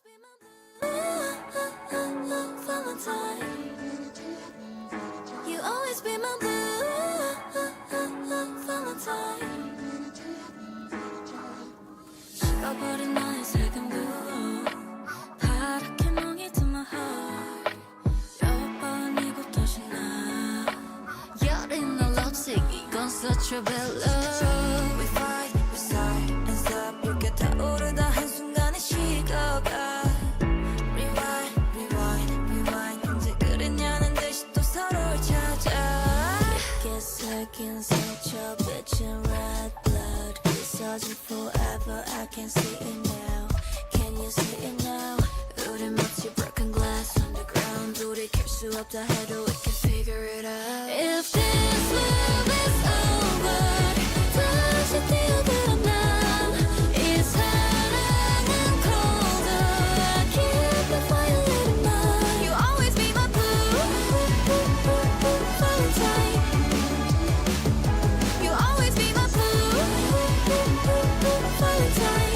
You always be my Valentine. 식어버린 나의 색은 blue. 파랗게 멍해든 my heart. 몇 번이고 다시 나. 여린 날 lovesick. 이건 such a bad love. We fight, we sigh and stop. 이렇게 타오르다 한순간에 식어가. Rewind, rewind, rewind. 언제 그랬냐는 듯이 또 서로를 찾아. 깊게 새긴 상처 비친 red blood. 부서진 forever. I can see it now. Can you see it now? 우리 마치 broken glass on the ground. 돌이킬 수 없다 해도 we can figure it out. If this love is over, 다시 뛰어들어 난. 이 사랑은 colder. I keep the fire lit in mine. You always be my blue Valentine. You always be my blue Valentine.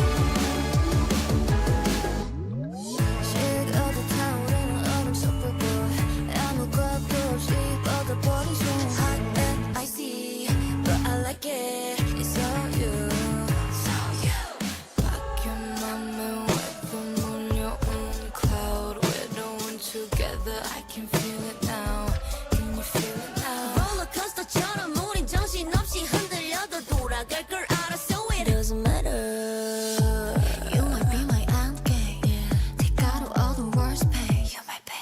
식어도 타오르는 얼음 속 불꽃. 아무것도 없이 뻗어버린 손. Hot and icy, but I like it. It's all you, it's all you. 바뀐 맘에 weapon 몰려온 cloud. We're the one together. I can feel it now. Can you feel it now? 롤러코스터처럼 우린 정신없이 흔들려도 돌아갈 걸 알아. So it doesn't matter. You might be my angel. Take out all the worst pain. You might be.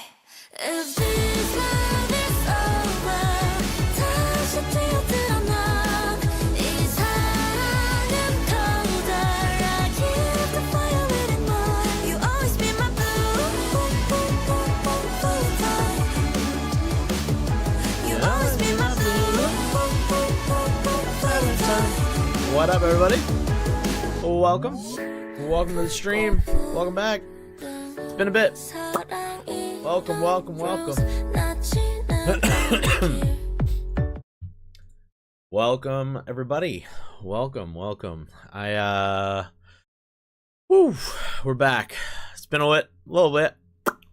If this love is over, 다시 뛰어들어 난. 이 사랑은 colder. I keep the fire lit in mine. You always be my blue Valentine. You always be my blue Valentine. What up, everybody? Welcome. Welcome to the stream. Welcome back. It's been a bit. Welcome, welcome, welcome. Welcome, everybody. Welcome, welcome. We're back. It's been a little bit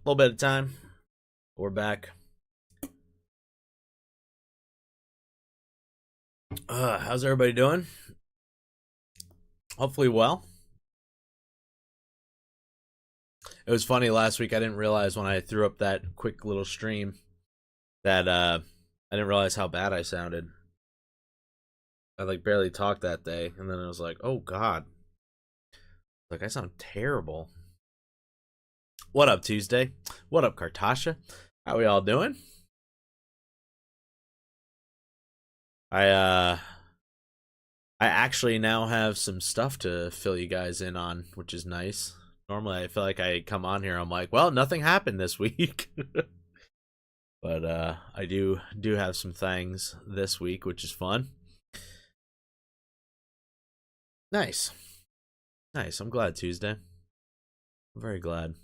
of time. We're back. How's everybody doing? Hopefully well. It was funny last week. I didn't realize when I threw up that quick little stream that I didn't realize how bad I sounded. I like barely talked that day, and then I was like, "Oh God, like I sound terrible." What up, Tuesday? What up, Kartasha? How we all doing? I actually now have some stuff to fill you guys in on, which is nice. Normally, I feel like I come on here, I'm like, well, nothing happened this week. But I do have some things this week, which is fun. Nice. Nice. I'm glad, Tuesday. I'm very glad.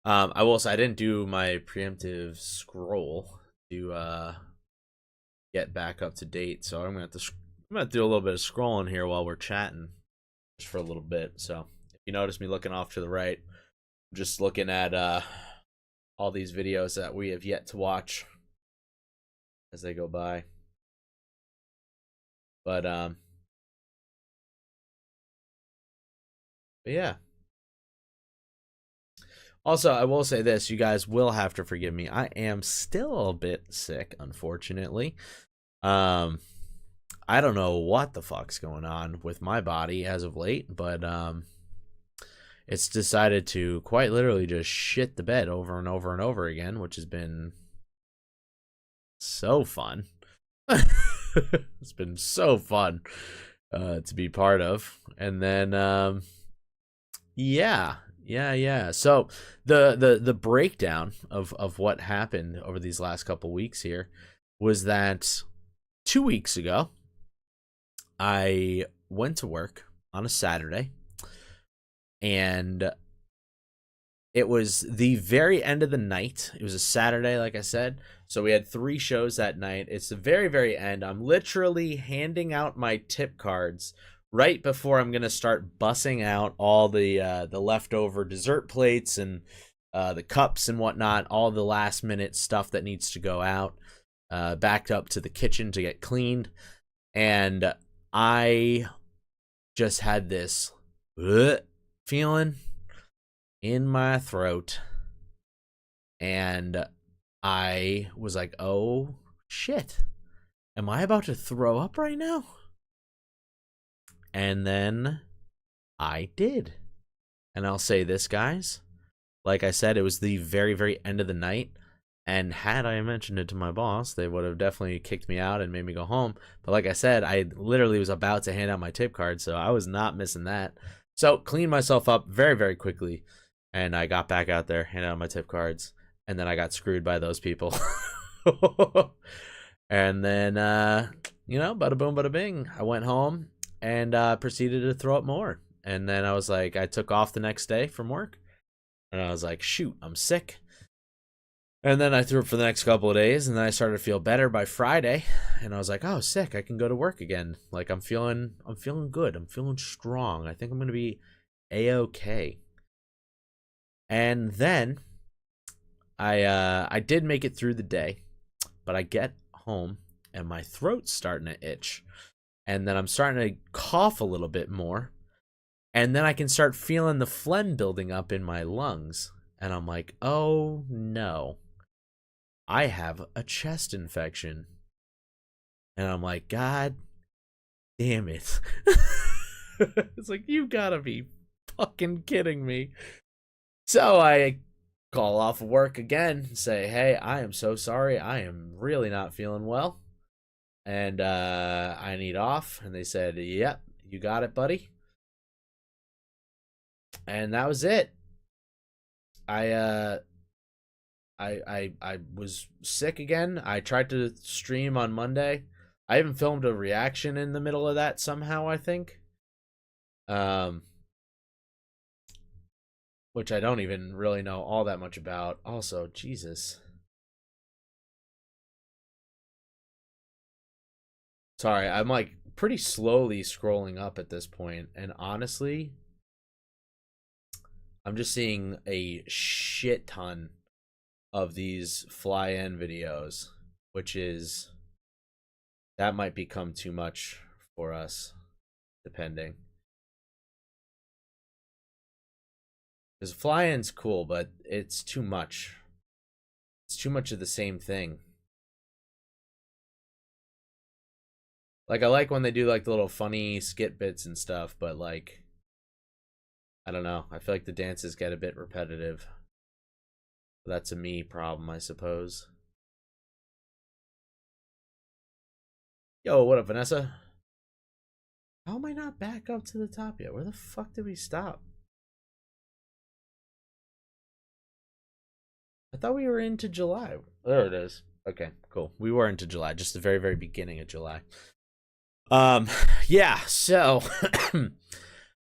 I will say I didn't do my preemptive scroll to get back up to date, so I'm gonna do a little bit of scrolling here while we're chatting, just for a little bit. So if you notice me looking off to the right, I'm just looking at all these videos that we have yet to watch as they go by. But yeah. Also, I will say this, you guys will have to forgive me. I am still a bit sick, unfortunately. I don't know what the fuck's going on with my body as of late, but it's decided to quite literally just shit the bed over and over and over again, which has been so fun. It's been so fun to be part of. And then yeah. So the breakdown of what happened over these last couple weeks here was that 2 weeks ago I went to work on a Saturday, and it was the very end of the night. It was a Saturday, like I said. So we had 3 shows that night. It's the very, very end. I'm literally handing out my tip cards right before I'm gonna start bussing out all the leftover dessert plates and the cups and whatnot, all the last minute stuff that needs to go out, backed up to the kitchen to get cleaned, and I just had this feeling in my throat, and I was like, oh shit, am I about to throw up right now? And then I did. And I'll say this, guys, like I said, it was the very, very end of the night, and had I mentioned it to my boss, they would have definitely kicked me out and made me go home. But like I said, I literally was about to hand out my tip card, so I was not missing that. So cleaned myself up very, very quickly, and I got back out there, handed out my tip cards, and then I got screwed by those people. And then, bada boom, bada bing, I went home and proceeded to throw up more. And then I was like, I took off the next day from work, and I was like, shoot, I'm sick. And then I threw up for the next couple of days, and then I started to feel better by Friday, and I was like, oh, sick, I can go to work again. Like, I'm feeling good. I'm feeling strong. I think I'm going to be A-okay. And then I did make it through the day, but I get home and my throat's starting to itch, and then I'm starting to cough a little bit more, and then I can start feeling the phlegm building up in my lungs, and I'm like, oh no, I have a chest infection. And I'm like, God damn it. It's like, you gotta be fucking kidding me. So I call off work again and say, hey, I am so sorry. I am really not feeling well, and I need off. And they said, yep, you got it, buddy. And that was it. I was sick again. I tried to stream on Monday. I even filmed a reaction in the middle of that somehow, I think. Which I don't even really know all that much about. Also, Jesus. Sorry, I'm like pretty slowly scrolling up at this point, and honestly, I'm just seeing a shit ton of these fly-in videos, which is, that might become too much for us, depending. Because fly-in's cool, but it's too much. It's too much of the same thing. Like, I like when they do like the little funny skit bits and stuff, but like, I don't know. I feel like the dances get a bit repetitive. That's a me problem, I suppose. Yo, what up, Vanessa? How am I not back up to the top yet? Where the fuck did we stop? I thought we were into July. There it is. Okay, cool. We were into July, just the very, very beginning of July. Yeah, so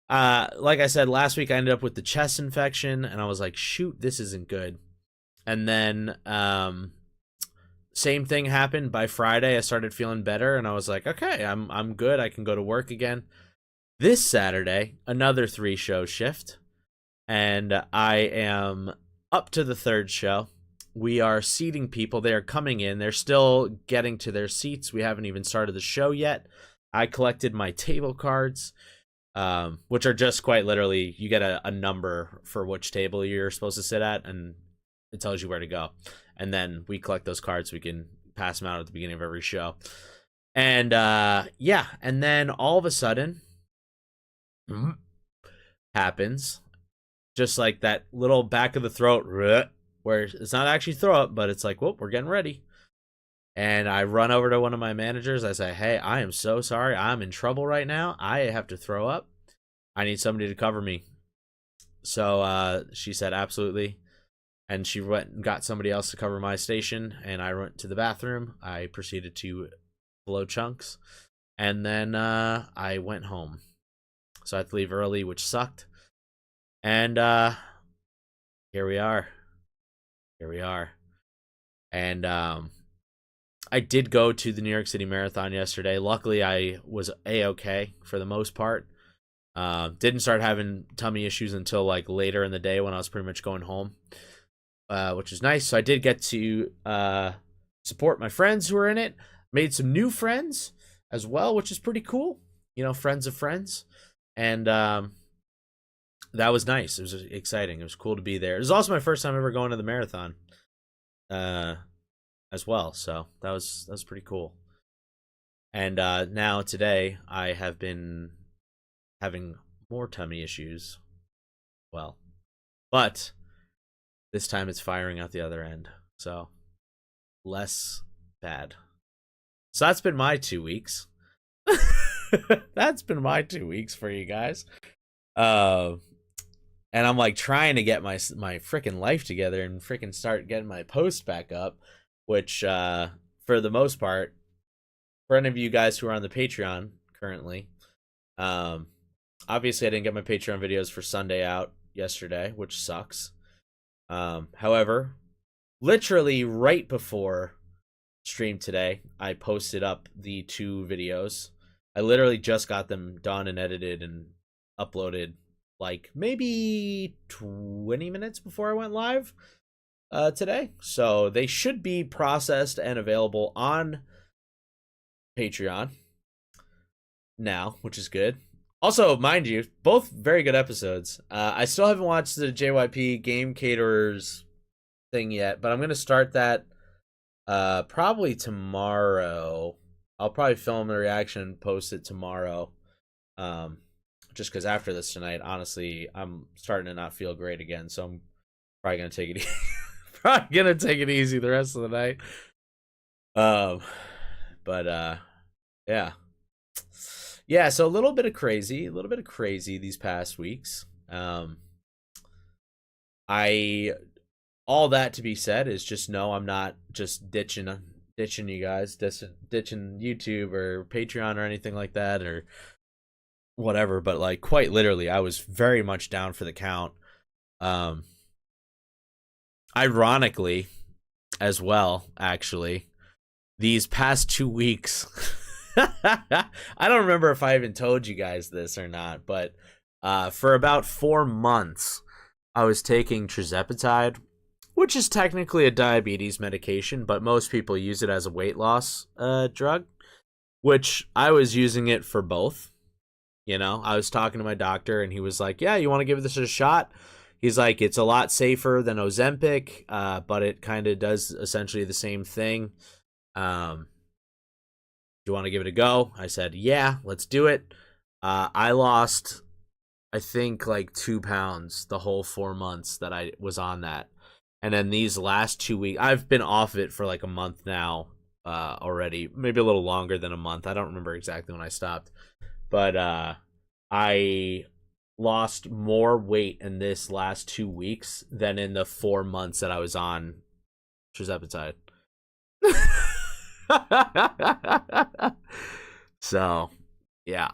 like I said, last week I ended up with the chest infection, and I was like, shoot, this isn't good. And then same thing happened. By Friday I started feeling better, and I was like, okay, I'm good. I can go to work again. This Saturday, another 3-show shift, and I am up to the 3rd show. We are seating people. They are coming in. They're still getting to their seats. We haven't even started the show yet. I collected my table cards, which are just quite literally, you get a number for which table you're supposed to sit at, and it tells you where to go. And then we collect those cards so we can pass them out at the beginning of every show. And yeah, and then all of a sudden, happens, just like that little back of the throat, where it's not actually throw up, but it's like, whoop, we're getting ready. And I run over to one of my managers. I say, hey, I am so sorry. I'm in trouble right now. I have to throw up. I need somebody to cover me. So she said, absolutely. And she went and got somebody else to cover my station. And I went to the bathroom. I proceeded to blow chunks. And then I went home. So I had to leave early, which sucked. And here we are. Here we are. And I did go to the New York City Marathon yesterday. Luckily, I was A-okay for the most part. Didn't start having tummy issues until like later in the day when I was pretty much going home, which is nice. So I did get to support my friends who were in it. Made some new friends as well, which is pretty cool. You know, friends of friends. And that was nice. It was exciting. It was cool to be there. It was also my first time ever going to the marathon as well. So that was pretty cool. And now today I have been having more tummy issues. Well, but this time it's firing out the other end. So less bad. So that's been my 2 weeks. That's been my 2 weeks for you guys. And I'm like trying to get my freaking life together and freaking start getting my post back up, which for the most part, for any of you guys who are on the Patreon currently, obviously I didn't get my Patreon videos for Sunday out yesterday, which sucks. However, literally right before stream today, I posted up the 2 videos. I literally just got them done and edited and uploaded like maybe 20 minutes before I went live today. So they should be processed and available on Patreon now, which is good. Also, mind you, both very good episodes. I still haven't watched the JYP Game Caterers thing yet, but I'm going to start that probably tomorrow. I'll probably film the reaction and post it tomorrow. Just because after this tonight, honestly, I'm starting to not feel great again, so I'm probably gonna take it easy the rest of the night. Yeah. So a little bit of crazy these past weeks. All that to be said is just know I'm not just ditching you guys, ditching YouTube or Patreon or anything like that or whatever, but like quite literally I was very much down for the count. Ironically as well, actually, these past 2 weeks I don't remember if I even told you guys this or not, but for about 4 months I was taking tirzepatide, which is technically a diabetes medication, but most people use it as a weight loss drug, which I was using it for both. You know, I was talking to my doctor and he was like, yeah, you want to give this a shot? He's like, it's a lot safer than Ozempic, but it kind of does essentially the same thing. Do you want to give it a go? I said, yeah, let's do it. I lost, I think, like 2 pounds the whole 4 months that I was on that. And then these last 2 weeks, I've been off it for like a month now already, maybe a little longer than a month. I don't remember exactly when I stopped. But I lost more weight in this last 2 weeks than in the 4 months that I was on tirzepatide. So, yeah.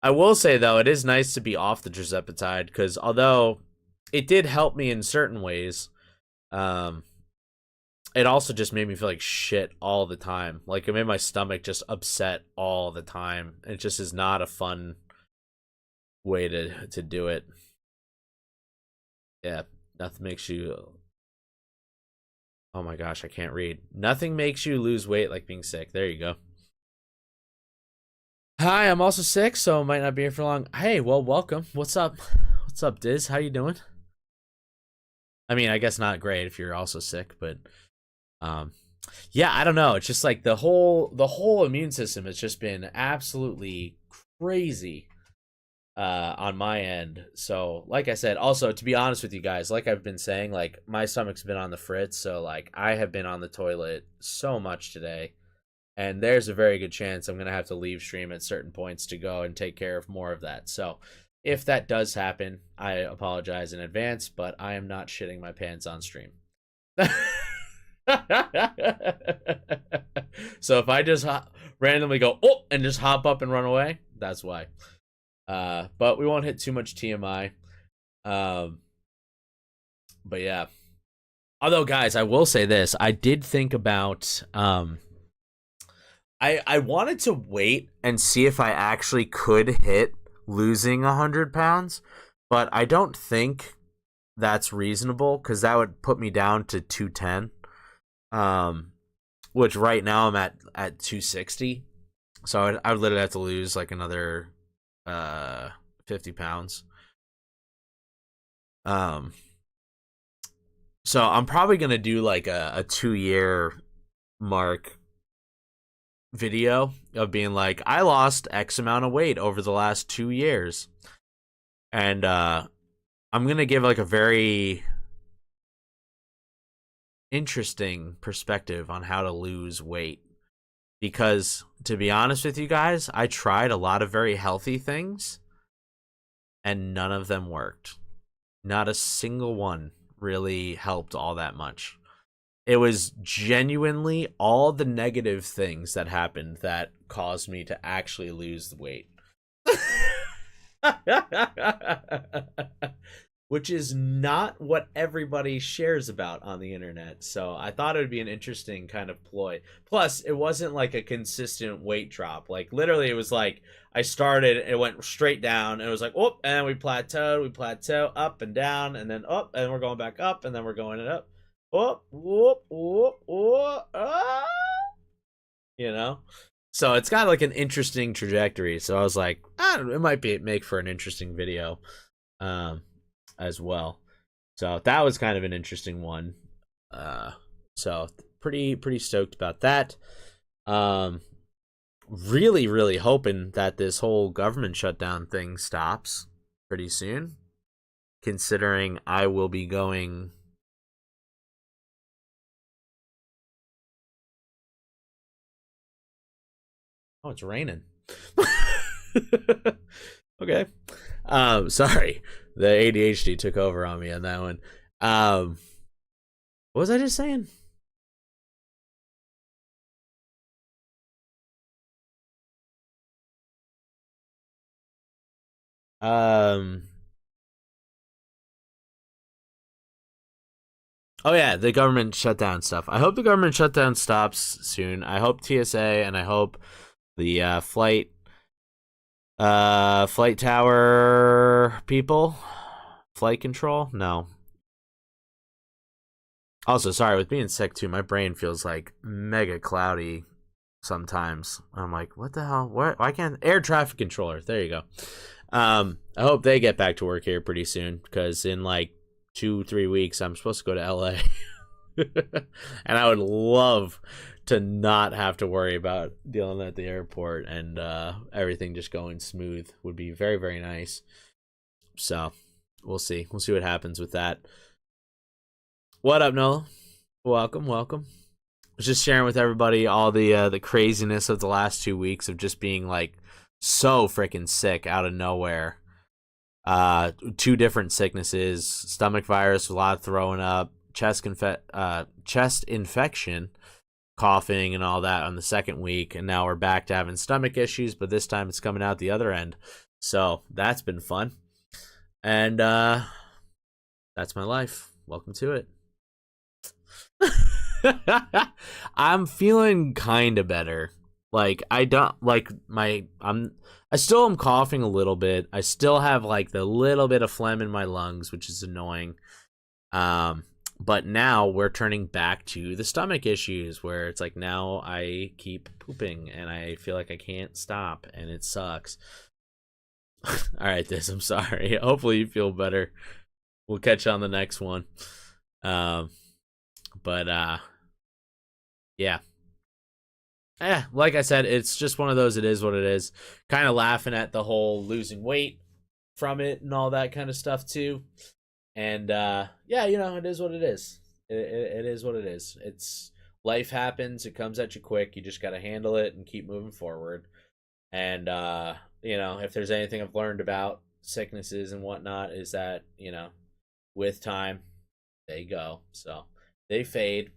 I will say, though, it is nice to be off the tirzepatide because although it did help me in certain ways, it also just made me feel like shit all the time. Like, it made my stomach just upset all the time. It just is not a fun way to do it. Yeah, nothing makes you... Oh my gosh, I can't read. Nothing makes you lose weight like being sick. There you go. Hi, I'm also sick, so might not be here for long. Hey, well, welcome. What's up? What's up, Diz? How you doing? I mean, I guess not great if you're also sick, but... yeah, I don't know. It's just like the whole immune system has just been absolutely crazy on my end. So, like I said, also to be honest with you guys, like I've been saying, like my stomach's been on the fritz, so like I have been on the toilet so much today, and there's a very good chance I'm gonna have to leave stream at certain points to go and take care of more of that. So, if that does happen, I apologize in advance, but I am not shitting my pants on stream. So if I just randomly go and just hop up and run away, that's why. But we won't hit too much TMI. But yeah, Although, guys, I will say this: I did think about. I wanted to wait and see if I actually could hit losing 100 pounds, but I don't think that's reasonable because that would put me down to 210. Which right now I'm at 260. So I would literally have to lose like another 50 pounds. So I'm probably gonna do like a 2 year mark video of being like, I lost X amount of weight over the last 2 years. And I'm gonna give like a very interesting perspective on how to lose weight. Because to be honest with you guys, I tried a lot of very healthy things and none of them worked. Not a single one really helped all that much. It was genuinely all the negative things that happened that caused me to actually lose the weight. Which is not what everybody shares about on the internet. So I thought it would be an interesting kind of ploy. Plus, it wasn't like a consistent weight drop. Like literally it was like I started, it went straight down, and it was like, whoop, and we plateau, up and down, and then up, and we're going back up, and then we're going up. Whoop, whoop, whoop, whoop, ah. You know? So it's got like an interesting trajectory. So I was like, it might make for an interesting video. As well. So that was kind of an interesting one. So pretty stoked about that. Really hoping that this whole government shutdown thing stops pretty soon, considering I will be going. Oh, it's raining. Okay. Sorry. The ADHD took over on me on that one. What was I just saying? Oh yeah, the government shutdown stuff. I hope the government shutdown stops soon. I hope TSA and I hope the flight tower people, flight control. No. Also, sorry, with being sick too, my brain feels like mega cloudy sometimes. I'm like, what the hell? What? Why can't air traffic controller? There you go. I hope they get back to work here pretty soon because in like 2-3 weeks I'm supposed to go to LA. And I would love to not have to worry about dealing at the airport and everything just going smooth. Would be very nice. So we'll see what happens with that. What up, Nola? Welcome. I was just sharing with everybody all the craziness of the last 2 weeks of just being like so freaking sick out of nowhere. 2 different sicknesses: stomach virus, a lot of throwing up, chest infection, coughing, and all that on the second week, and now we're back to having stomach issues, but this time it's coming out the other end. So that's been fun, and that's my life. Welcome to it. I'm feeling kind of better. Like I don't like I still am coughing a little bit. I still have like the little bit of phlegm in my lungs, which is annoying. But now we're turning back to the stomach issues where it's like now I keep pooping and I feel like I can't stop and it sucks. All right, I'm sorry. Hopefully you feel better. We'll catch you on the next one. Yeah. Like I said, it's just one of those, it is what it is. Kind of laughing at the whole losing weight from it and all that kind of stuff too. And yeah, it is what it is. It is what it is. It's life happens, it comes at you quick. You just got to handle it and keep moving forward. And if there's anything I've learned about sicknesses and whatnot is that, with time they go. So they fade.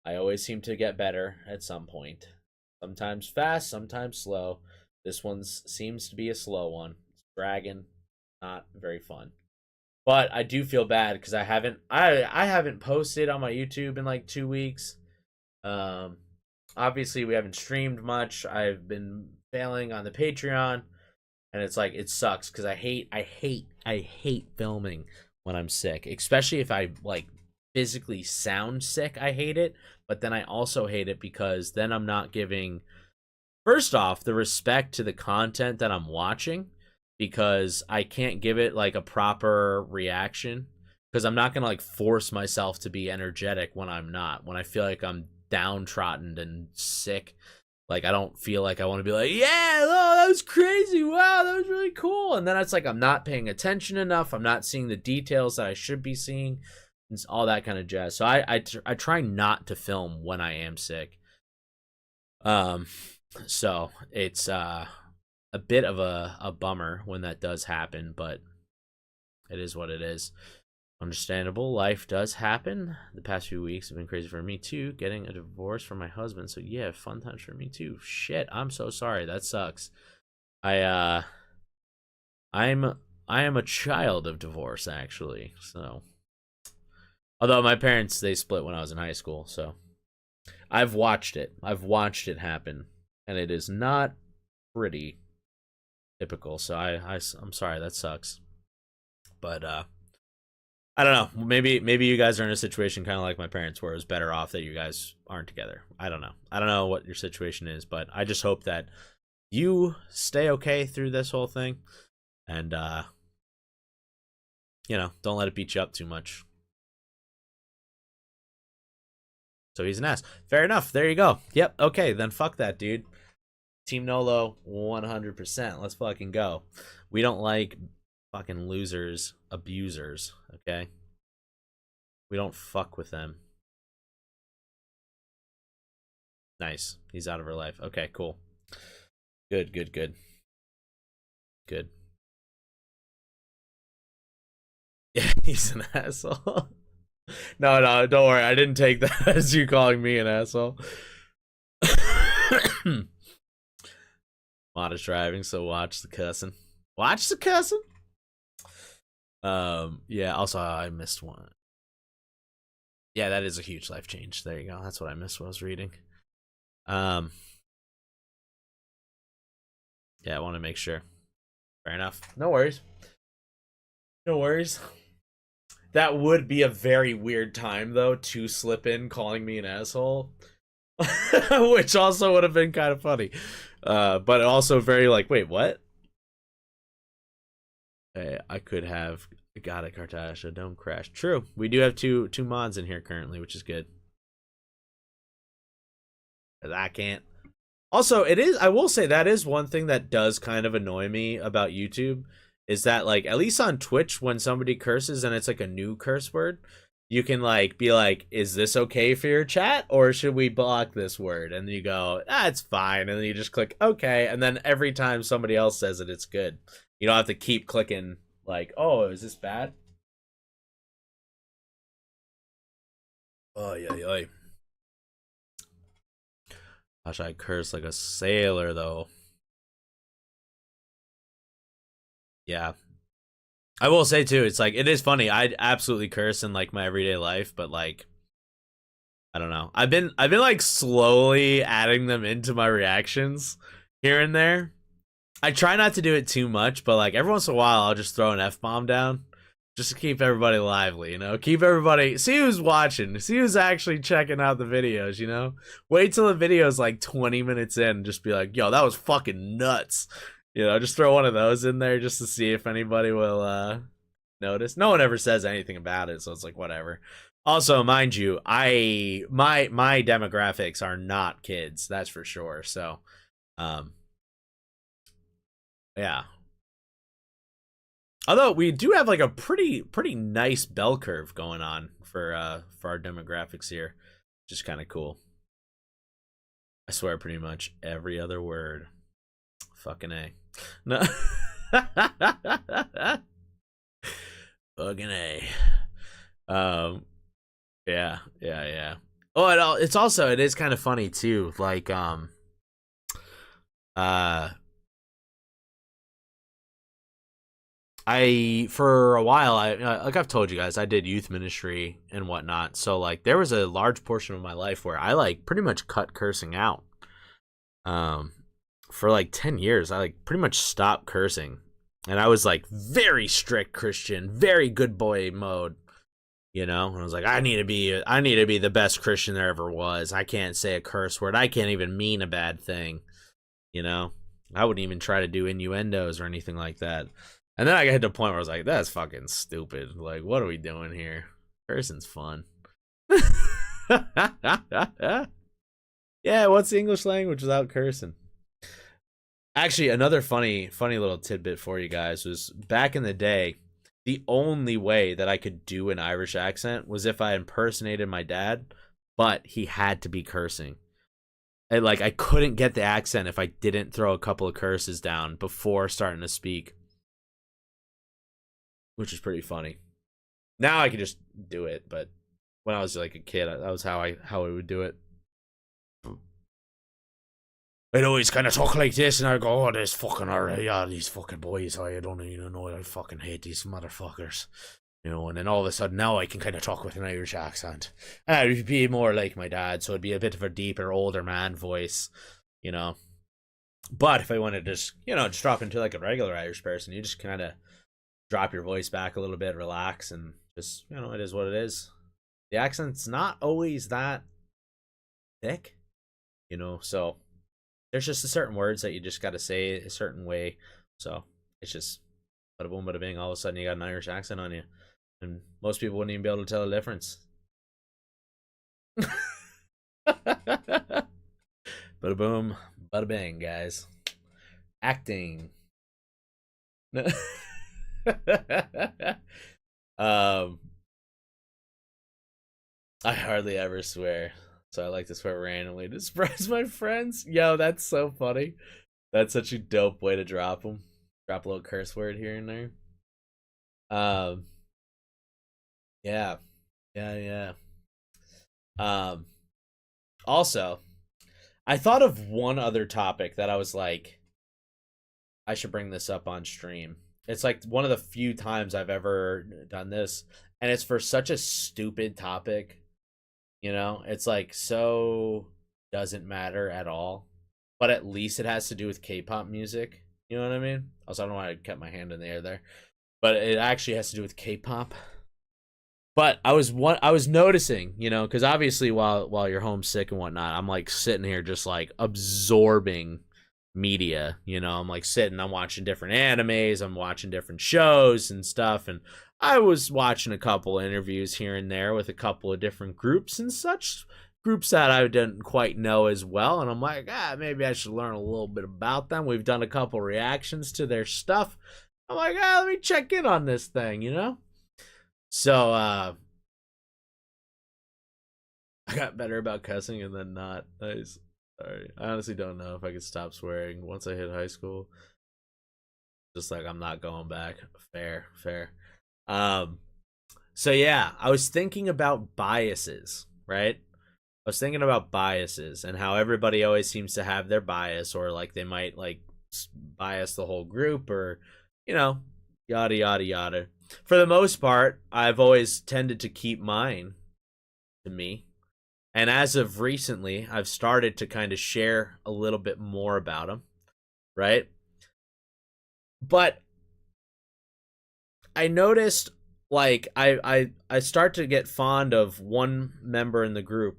I always seem to get better at some point. Sometimes fast, sometimes slow. This one seems to be a slow one. It's dragging, not very fun. But I do feel bad because I haven't posted on my YouTube in like 2 weeks. Obviously we haven't streamed much. I've been failing on the Patreon, and it's like it sucks because I hate filming when I'm sick, especially if I like physically sound sick. I hate it, but then I also hate it because then I'm not giving, first off, the respect to the content that I'm watching, because I can't give it like a proper reaction, because I'm not gonna like force myself to be energetic when I'm not, when I feel like I'm downtrodden and sick. Like I don't feel like I want to be like, yeah, oh, that was crazy, wow, that was really cool, and then it's like I'm not paying attention enough, I'm not seeing the details that I should be seeing. It's all that kind of jazz. So I try not to film when I am sick. So it's a bit of a bummer when that does happen, but it is what it is. Understandable. Life does happen. The past few weeks have been crazy for me too. Getting a divorce from my husband. So yeah, fun times for me too. Shit, I'm so sorry. That sucks. I am a child of divorce actually. So although my parents, they split when I was in high school, so I've watched it. I've watched it happen, and it is not pretty typical. So I'm sorry, that sucks. But I don't know. Maybe you guys are in a situation kind of like my parents, where it was better off that you guys aren't together. I don't know. I don't know what your situation is, but I just hope that you stay okay through this whole thing, and don't let it beat you up too much. So he's an ass. Fair enough. There you go. Yep. Okay, then fuck that, dude. Team Nolo, 100%. Let's fucking go. We don't like fucking losers, abusers, okay? We don't fuck with them. Nice. He's out of her life. Okay, cool. Good. Yeah, he's an asshole. No, don't worry. I didn't take that as you calling me an asshole. Modest driving, so watch the cussing. Watch the cussing. Yeah, also I missed one. Yeah, that is a huge life change. There you go. That's what I missed when I was reading. Yeah, I want to make sure. Fair enough. No worries. No worries. That would be a very weird time, though, to slip in calling me an asshole. Which also would have been kind of funny. But also very like, wait, what? Hey, I could have got it, Kartasha. Don't crash. True. We do have two mods in here currently, which is good. 'Cause I can't. Also, it is, I will say, that is one thing that does kind of annoy me about YouTube, is that, like, at least on Twitch, when somebody curses and it's like a new curse word, you can like be like, is this okay for your chat, or should we block this word? And you go, it's fine, and then you just click okay, and then every time somebody else says it, it's good. You don't have to keep clicking like, oh, is this bad? Oh yeah. Gosh, I curse like a sailor though. Yeah. I will say too, it's like, it is funny. I absolutely curse in like my everyday life, but like, I don't know. I've been like slowly adding them into my reactions here and there. I try not to do it too much, but like every once in a while I'll just throw an F-bomb down just to keep everybody lively, keep everybody, see who's watching, see who's actually checking out the videos, wait till the video's like 20 minutes in and just be like, yo, that was fucking nuts. Just throw one of those in there just to see if anybody will notice. No one ever says anything about it, so it's like whatever. Also, mind you, my demographics are not kids, that's for sure. So yeah. Although we do have like a pretty nice bell curve going on for our demographics here, which is kind of cool. I swear pretty much every other word. Fucking A. No. Fucking A. Yeah. Oh, it is kind of funny too. Like for a while, like I've told you guys, I did youth ministry and whatnot. So like there was a large portion of my life where I like pretty much cut cursing out. Um, for like 10 years, I like pretty much stopped cursing. And I was like very strict Christian, very good boy mode, you know? And I was like, I need to be the best Christian there ever was. I can't say a curse word. I can't even mean a bad thing, you know? I wouldn't even try to do innuendos or anything like that. And then I got to a point where I was like, that's fucking stupid. Like, what are we doing here? Cursing's fun. Yeah, what's the English language without cursing? Actually, another funny little tidbit for you guys was back in the day, the only way that I could do an Irish accent was if I impersonated my dad, but he had to be cursing. And like I couldn't get the accent if I didn't throw a couple of curses down before starting to speak, which is pretty funny. Now I can just do it, but when I was like a kid, that was how I would do it. I'd always kind of talk like this, and I'd go, "Oh, this fucking these fucking boys, I don't even know, I fucking hate these motherfuckers." You know, and then all of a sudden now I can kind of talk with an Irish accent. I'd be more like my dad, so it'd be a bit of a deeper, older man voice, you know. But if I wanted to just, you know, just drop into like a regular Irish person, you just kind of drop your voice back a little bit, relax, and just, you know, it is what it is. The accent's not always that thick, you know, so there's just a certain words that you just got to say a certain way. So it's just bada boom, bada bing. All of a sudden you got an Irish accent on you. And most people wouldn't even be able to tell the difference. Bada boom, bada bang, guys. Acting. I hardly ever swear, so I like to swear randomly to surprise my friends. Yo, that's so funny. That's such a dope way to drop them. Drop a little curse word here and there. Yeah. Also, I thought of one other topic that I was like, I should bring this up on stream. It's like one of the few times I've ever done this, and it's for such a stupid topic. You know, it's like so doesn't matter at all, but at least it has to do with K-pop music. You know what I mean? Also, I don't know why I kept my hand in the air there, but it actually has to do with K-pop. But I was noticing, you know, because obviously while you're homesick and whatnot, I'm like sitting here just like absorbing media. You know, I'm like I'm watching different animes, I'm watching different shows and stuff, and I was watching a couple interviews here and there with a couple of different groups and such. Groups that I didn't quite know as well, and I'm like, maybe I should learn a little bit about them. We've done a couple reactions to their stuff. I'm like, let me check in on this thing, you know? So, I got better about cussing and then not. Sorry. I honestly don't know if I could stop swearing once I hit high school. Just like, I'm not going back. Fair. So yeah, I was thinking about biases, right? I was thinking about biases and how everybody always seems to have their bias, or like they might like bias the whole group, or, you know, yada, yada, yada. For the most part, I've always tended to keep mine to me. And as of recently, I've started to kind of share a little bit more about them, right? But I noticed, like, I start to get fond of one member in the group,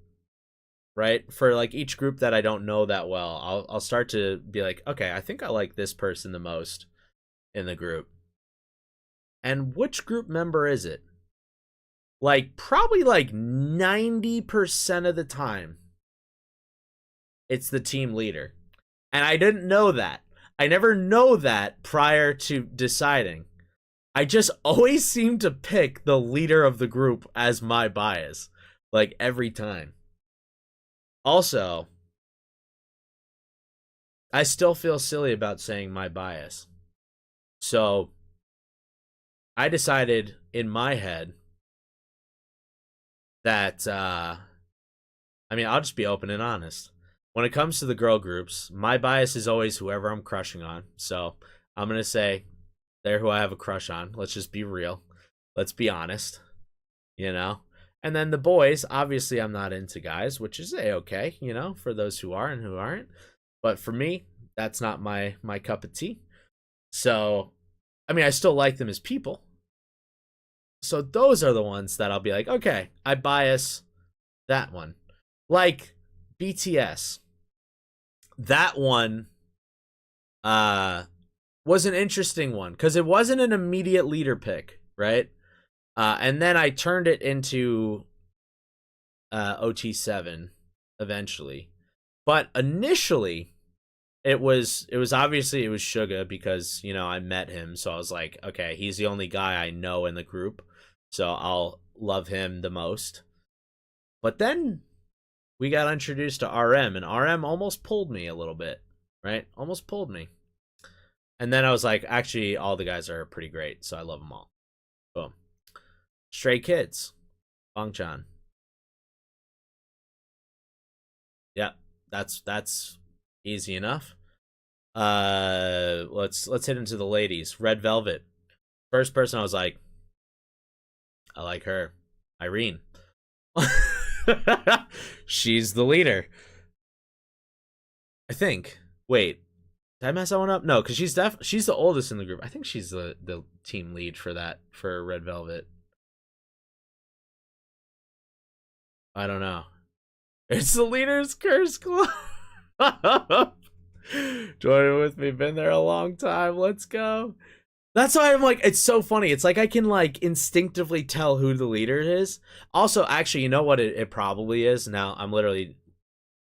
right? For like each group that I don't know that well, I'll start to be like, okay, I think I like this person the most in the group. And which group member is it? Like, probably like 90% of the time, it's the team leader. And I didn't know that. I never know that prior to deciding. I just always seem to pick the leader of the group as my bias. Like, every time. Also, I still feel silly about saying my bias. So, I decided in my head that, I'll just be open and honest. When it comes to the girl groups, my bias is always whoever I'm crushing on. So I'm going to say They're who I have a crush on. Let's just be real. Let's be honest. You know? And then the boys, obviously I'm not into guys, which is okay, you know, for those who are and who aren't. But for me, that's not my cup of tea. So, I mean, I still like them as people. So those are the ones that I'll be like, okay, I bias that one. Like BTS. That one was an interesting one because it wasn't an immediate leader pick, right? And then I turned it into OT7 eventually. But initially, it was obviously it was Suga because, you know, I met him. So I was like, okay, he's the only guy I know in the group. So I'll love him the most. But then we got introduced to RM, and RM almost pulled me a little bit, right? Almost pulled me. And then I was like, actually, all the guys are pretty great, so I love them all. Boom. Stray Kids. Bangchan. Yeah, that's easy enough. Let's hit into the ladies. Red Velvet. First person I was like, I like her. Irene. She's the leader. I think. Wait. Did I mess that one up? No, because she's the oldest in the group. I think she's the team lead for Red Velvet. I don't know. It's the Leader's Curse Club. Join with me. Been there a long time. Let's go. That's why I'm like, it's so funny. It's like I can like instinctively tell who the leader is. Also, actually, you know what it probably is? Now, I'm literally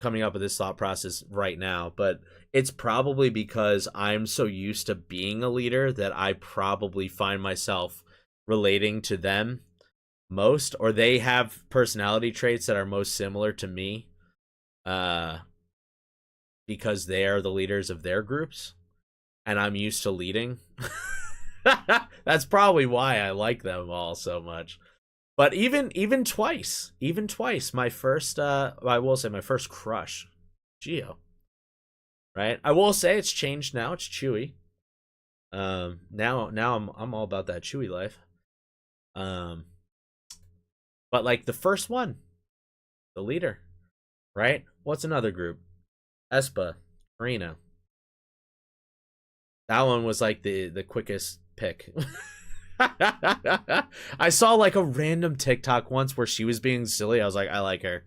coming up with this thought process right now, but it's probably because I'm so used to being a leader that I probably find myself relating to them most, or they have personality traits that are most similar to me, because they are the leaders of their groups and I'm used to leading. That's probably why I like them all so much. But even twice, my first I will say my first crush, Geo. Right? I will say it's changed now. It's Chewy. Now I'm all about that Chewy life. But like the first one, the leader, right? What's another group? Espa, Karina. That one was like the quickest pick. I saw like a random TikTok once where she was being silly. I was like, I like her.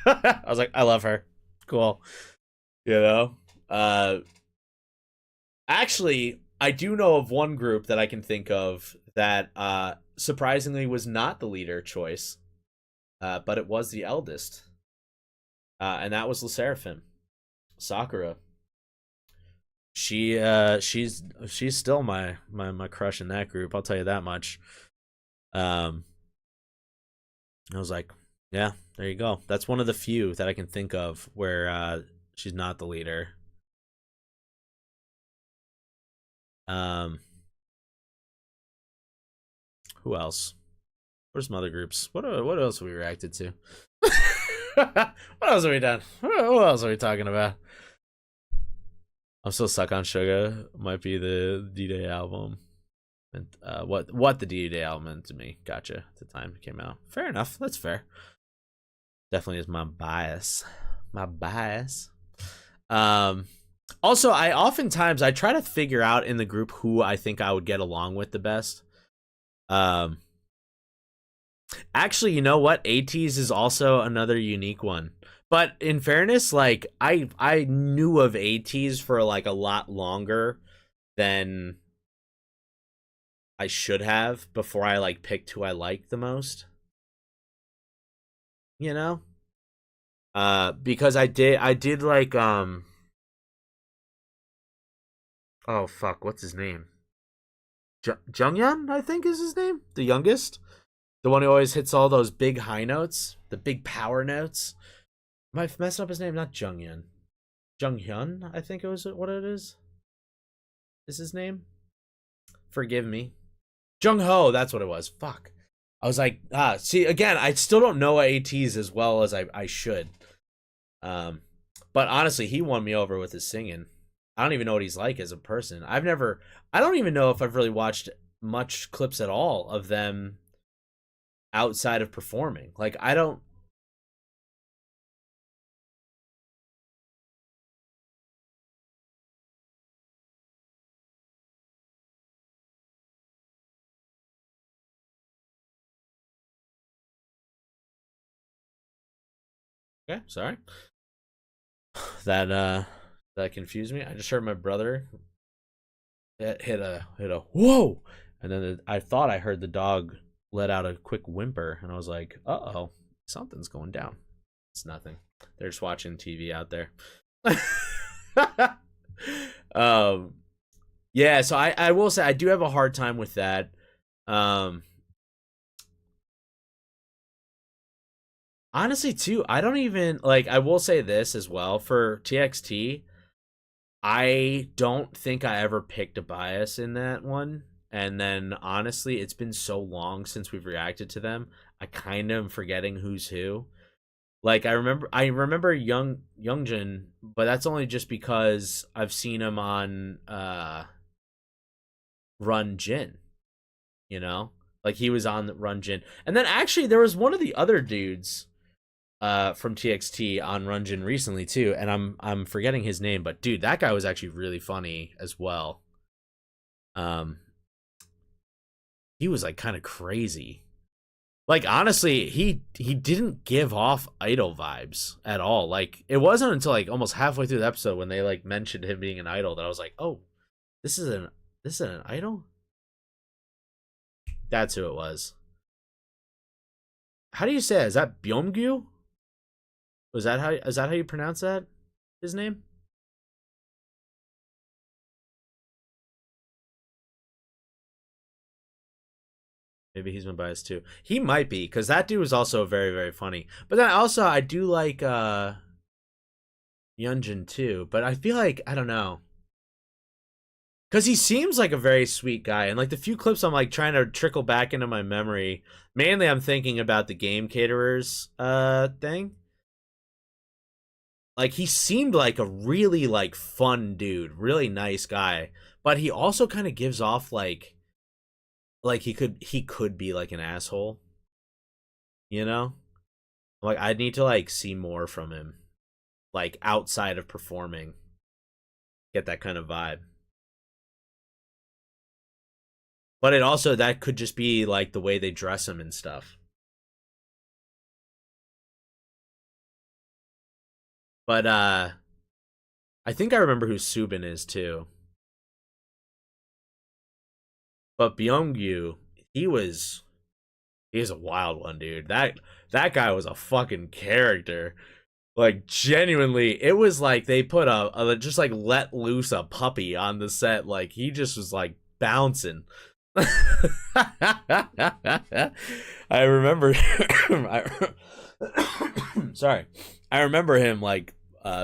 I was like, I love her. Cool. You know? Actually, I do know of one group that I can think of that surprisingly was not the leader choice, but it was the eldest. And that was LE SSERAFIM. Sakura. She's still my crush in that group, I'll tell you that much. I was like, yeah, there you go. That's one of the few that I can think of where she's not the leader. Who else? Where's some other groups? What else have we reacted to? What else have we done? What else are we talking about? I'm still stuck on Suga. Might be the D-Day album. And what the D-Day album meant to me. Gotcha. At the time it came out. Fair enough. That's fair. Definitely is my bias. Also, I oftentimes try to figure out in the group who I think I would get along with the best. Actually, you know what? ATEEZ is also another unique one. But in fairness, like I knew of ATEEZ for like a lot longer than I should have before I like picked who I liked the most. You know? Because I did like oh fuck, what's his name? Junghyun, I think is his name? The youngest? The one who always hits all those big high notes, the big power notes. Am I messing up his name? Not Junghyun. Junghyun, I think it was what it is. Is his name? Forgive me. Jungho, that's what it was. Fuck. I was like, see, again, I still don't know ATEEZ as well as I should. But honestly, he won me over with his singing. I don't even know what he's like as a person. I don't even know if I've really watched much clips at all of them outside of performing. Like, I don't. Okay, sorry. That that confused me. I just heard my brother hit a whoa, and then I thought I heard the dog let out a quick whimper, and I was like, "Uh-oh, something's going down." It's nothing. They're just watching TV out there. um, yeah. So I will say I do have a hard time with that. Um, honestly, too, I don't even like. I will say this as well for TXT. I don't think I ever picked a bias in that one. And then honestly, it's been so long since we've reacted to them. I kind of am forgetting who's who. Like I remember Youngjin, but that's only just because I've seen him on Run Jin, you know? Like he was on Run Jin. And then actually there was one of the other dudes from TXT on Runjin recently too, and I'm forgetting his name, but dude, that guy was actually really funny as well. Um, he was like kind of crazy. Like honestly, he didn't give off idol vibes at all. Like it wasn't until like almost halfway through the episode when they like mentioned him being an idol that I was like, oh, this is an idol. That's who it was. How do you say it? Is that Byungyu? Is that how you pronounce that? His name? Maybe he's been biased too. He might be, because that dude was also very, very funny. But then also I do like Yunjin too, but I feel like I don't know. Cause he seems like a very sweet guy. And like the few clips I'm like trying to trickle back into my memory. Mainly I'm thinking about the game caterers thing. Like he seemed like a really like fun dude, really nice guy. But he also kind of gives off like he could be like an asshole, you know? Like I need to like see more from him. Like outside of performing. Get that kind of vibe. But it also that could just be like the way they dress him and stuff. But I think I remember who Subin is too. But Byungyu, he was he's a wild one, dude. That guy was a fucking character. Like genuinely, it was like they put a just like let loose a puppy on the set. Like he just was like bouncing. I remember sorry. I remember him like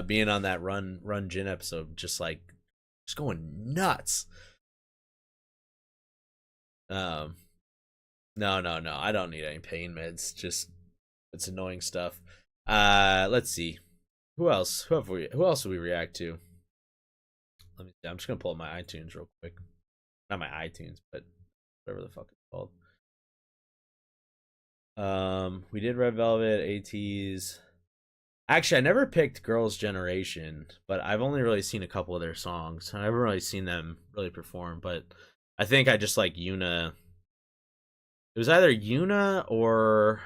being on that Run Jin episode just going nuts. Um no. I don't need any pain meds. Just it's annoying stuff. Let's see. Who else? Who else do we react to? Let me see. I'm just gonna pull up my iTunes real quick. Not my iTunes, but whatever the fuck it's called. We did Red Velvet, ATEEZ. Actually, I never picked Girls' Generation, but I've only really seen a couple of their songs. I haven't really seen them really perform, but I think I just like Yuna. It was either Yuna or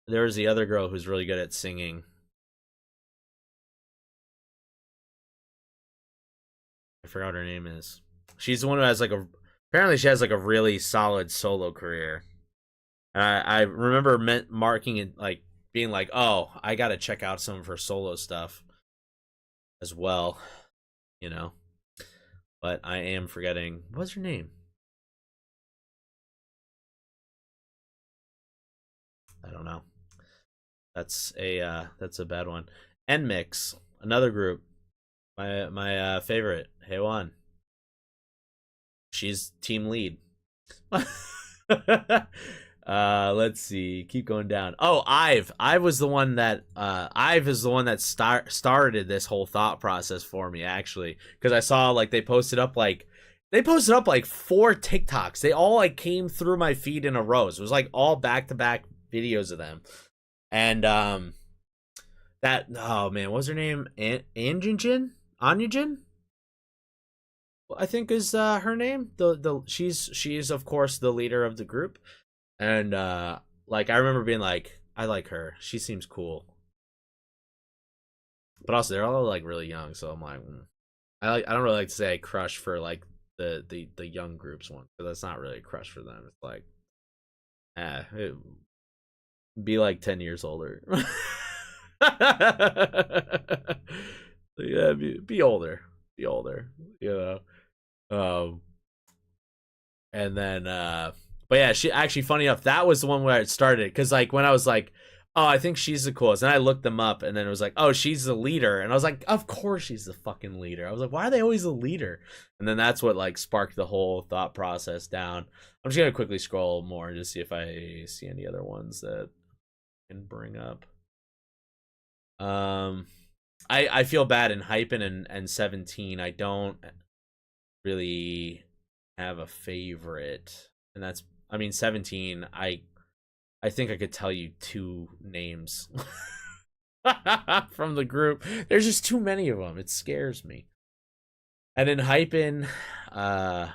there was the other girl who's really good at singing. I forgot what her name is. She's the one who has like a apparently she has like a really solid solo career. And I remember marking it like being like, oh, I gotta check out some of her solo stuff as well, you know. But I am forgetting what's her name? I don't know. That's a bad one. NMIX, another group. My favorite, Heywan. She's team lead. Let's see. Keep going down. Oh, Ive. Ive was the one that Ive is the one that started this whole thought process for me, actually, because I saw like they posted up like 4 TikToks. They all like came through my feed in a row. So it was like all back-to-back videos of them. And that, oh man, what was her name? Anjin? Anyujin? I think is her name. She's of course the leader of the group. And like I remember being like, I like her. She seems cool. But also they're all like really young, so I'm like, I don't really like to say I crush for like the young groups one, because that's not really a crush for them. It's like, be like 10 years older. Yeah, be older, you know. And then but yeah, she actually, funny enough, that was the one where it started, because like when I was like, oh, I think she's the coolest, and I looked them up, and then it was like, oh, she's the leader, and I was like, of course she's the fucking leader. I was like, why are they always the leader? And then that's what like sparked the whole thought process down. I'm just gonna quickly scroll more and just see if I see any other ones that I can bring up. I feel bad in Hypen and 17. I don't really have a favorite, and that's, I mean, 17. I think I could tell you 2 names from the group. There's just too many of them. It scares me. And in Hypen, I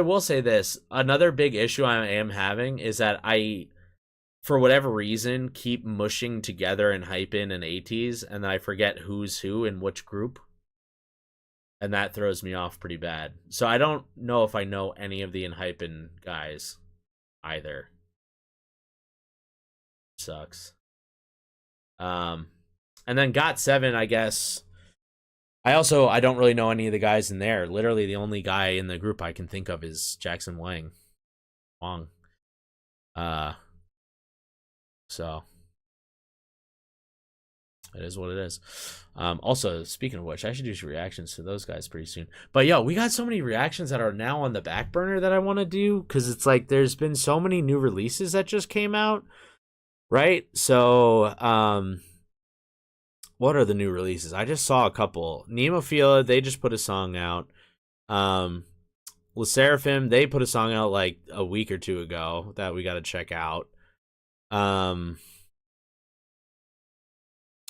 will say this. Another big issue I am having is that I, for whatever reason, keep mushing together in Hypen and ATs, and then I forget who's who in which group. And that throws me off pretty bad. So I don't know if I know any of the Enhypen guys either. Sucks. And then Got7, I guess. I don't really know any of the guys in there. Literally the only guy in the group I can think of is Jackson Wang. So it is what it is. Also, speaking of which, I should do some reactions to those guys pretty soon. But yo, we got so many reactions that are now on the back burner that I want to do, because it's like there's been so many new releases that just came out, right? So, what are the new releases? I just saw a couple. Nemophila, they just put a song out. Le Seraphim, they put a song out like a week or 2 ago that we got to check out.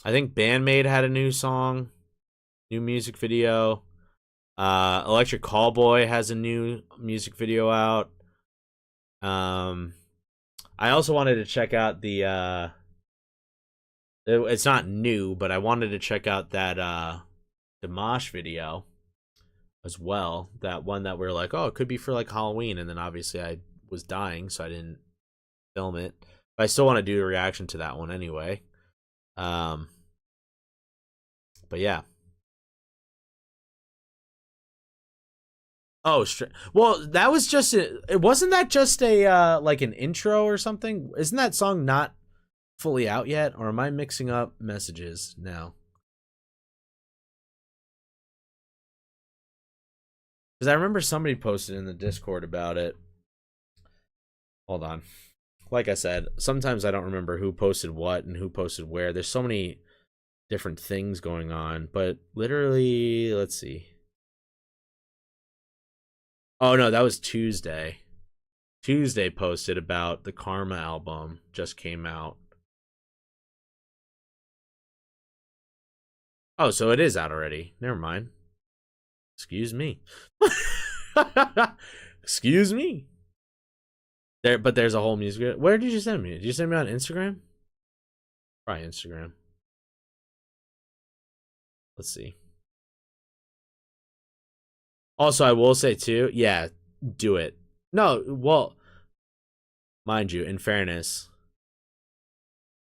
I think Bandmate had a new song, new music video. Electric Callboy has a new music video out. I also wanted to check out the it's not new, but I wanted to check out that Dimash video as well. That one that we're like, oh, it could be for like Halloween, and then obviously I was dying, so I didn't film it. But I still want to do a reaction to that one anyway. But yeah. Oh, well, that was just it wasn't that just a like an intro or something? Isn't that song not fully out yet, or am I mixing up messages now? Because I remember somebody posted in the Discord about it. Hold on. Like I said, sometimes I don't remember who posted what and who posted where. There's so many different things going on, but literally, let's see. Oh no, that was Tuesday. Tuesday posted about the Karma album just came out. Oh, so it is out already. Never mind. Excuse me. Excuse me. But there's a whole music video. Where did you send me? Did you send me on Instagram? Probably Instagram. Let's see. Also, I will say too, yeah, do it. No, well, mind you, in fairness,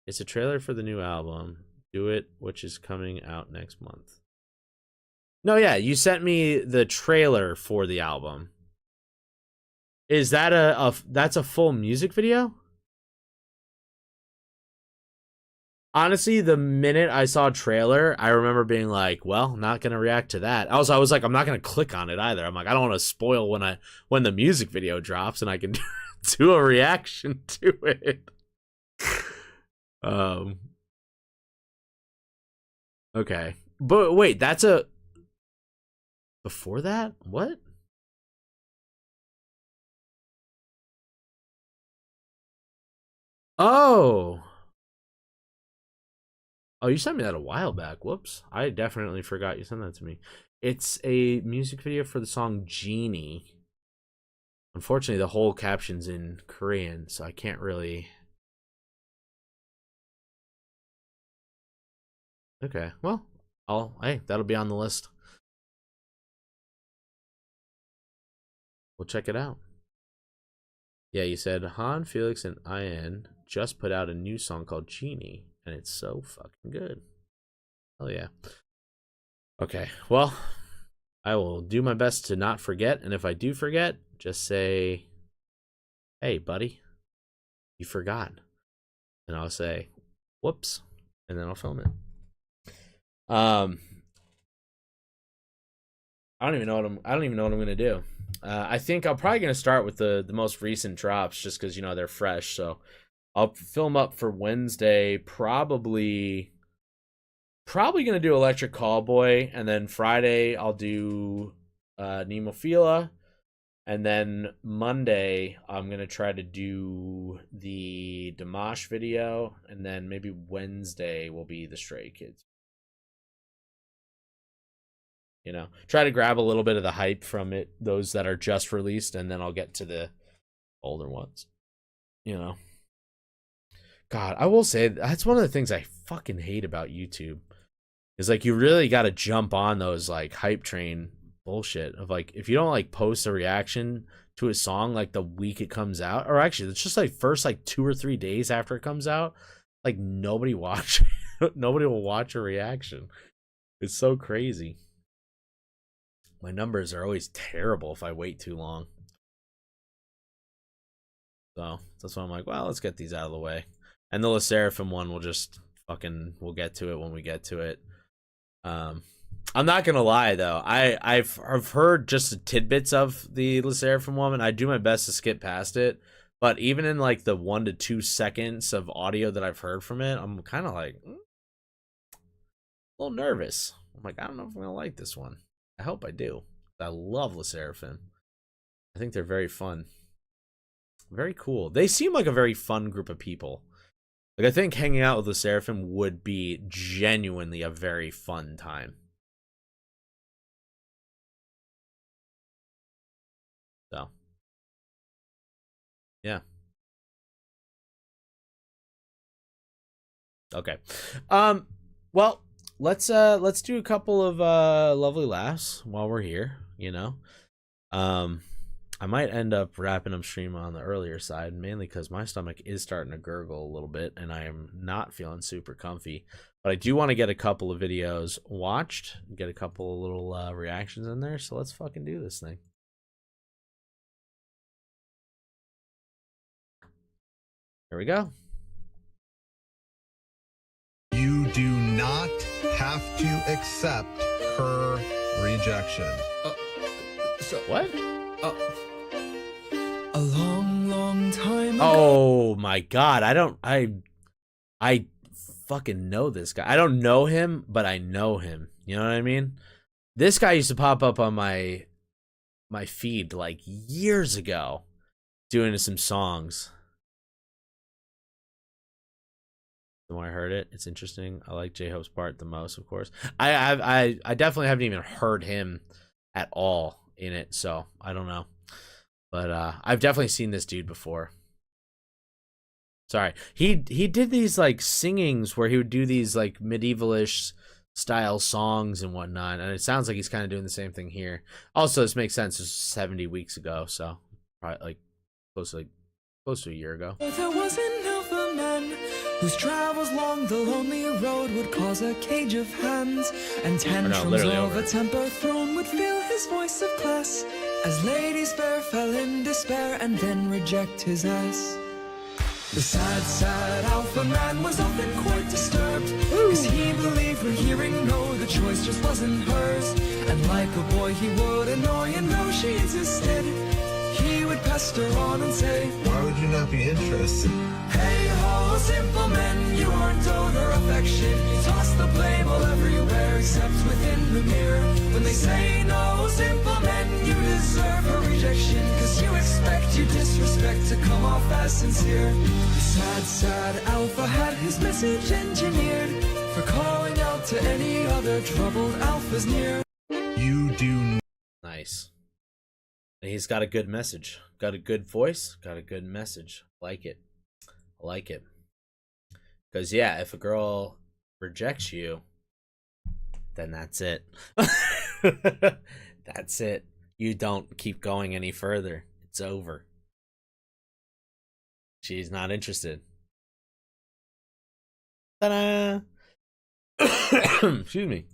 it's a trailer for the new album. Do It, which is coming out next month. No, yeah, you sent me the trailer for the album. Is that that's a full music video? honestly, the minute I saw a trailer, I remember being like, well, not gonna react to that. I was like, I'm not gonna click on it either. I'm like, I don't want to spoil when the music video drops and I can do a reaction to it. Okay. But wait, that's a before that? What? Oh. Oh, you sent me that a while back. Whoops. I definitely forgot you sent that to me. It's a music video for the song Genie. Unfortunately, the whole caption's in Korean, so I can't really... Okay, well, hey, that'll be on the list. We'll check it out. Yeah, you said Han, Felix, and IN just put out a new song called Genie, and it's so fucking good. Hell yeah. Okay, well, I will do my best to not forget, and if I do forget, just say, hey, buddy, you forgot. And I'll say, whoops, and then I'll film it. I don't even know what I'm gonna do. I think I'm probably gonna start with the most recent drops, just because, you know, they're fresh. So I'll film up for Wednesday. Probably gonna do Electric Callboy, and then Friday I'll do Nemophila, and then Monday I'm gonna try to do the Dimash video, and then maybe Wednesday will be the Stray Kids. You know, try to grab a little bit of the hype from it, those that are just released, and then I'll get to the older ones. You know, God, I will say that's one of the things I fucking hate about YouTube is, like, you really got to jump on those like hype train bullshit of, like, if you don't like post a reaction to a song like the week it comes out, or actually it's just like first like 2 or 3 days after it comes out, like nobody will watch a reaction. It's so crazy. My numbers are always terrible if I wait too long. So that's why I'm like, well, let's get these out of the way. And the Le Sserafim one we'll get to it when we get to it. I'm not gonna lie though, I've heard just tidbits of the Le Sserafim one. I do my best to skip past it, but even in like the 1 to 2 seconds of audio that I've heard from it, I'm kind of like a little nervous. I'm like, I don't know if I'm gonna like this one. I hope I do. I love Le Sserafim. I think they're very fun. Very cool. They seem like a very fun group of people. Like, I think hanging out with Le Sserafim would be genuinely a very fun time. So, yeah. Okay. Well, let's do a couple of lovely laughs while we're here, you know. I might end up wrapping up stream on the earlier side, mainly because my stomach is starting to gurgle a little bit and I am not feeling super comfy. But I do want to get a couple of videos watched, get a couple of little reactions in there, so let's fucking do this thing. Here we go. You do not have to accept her rejection. So What? a long time ago. Oh my god, I fucking know this guy. I don't know him, but I know him. You know what I mean? This guy used to pop up on my feed like years ago, doing some songs. The more I heard it, it's interesting. I like J-Hope's part the most, of course. I definitely haven't even heard him at all in it, so I don't know. But I've definitely seen this dude before. Sorry. He did these like singings where he would do these like medievalish style songs and whatnot, and it sounds like he's kind of doing the same thing here. Also, this makes sense. It's 70 weeks ago, so probably like close to a year ago. There was enough a man whose travels along the lonely road would cause a cage of hands, and tantrums literally of over. a temper thrown would fill his voice of class, as ladies fair fell in despair and then reject his ass. The sad, sad alpha man was often quite disturbed, cause he believed when hearing no, the choice just wasn't hers. And like a boy he would annoy and though she insisted, he would pester on and say, Why would you not be interested? hey ho, simple men, you aren't owed her affection. You toss the blame all everywhere except within the mirror. When they say no, simple men, you deserve a rejection, cause you expect your disrespect to come off as sincere. The sad, sad alpha had his message engineered for calling out to any other troubled alphas near. You do Nice. And he's got a good message. Got a good voice. Got a good message. Like it. I like it. Because, yeah, if a girl rejects you, then that's it. That's it. You don't keep going any further. It's over. She's not interested. Ta-da! Excuse me.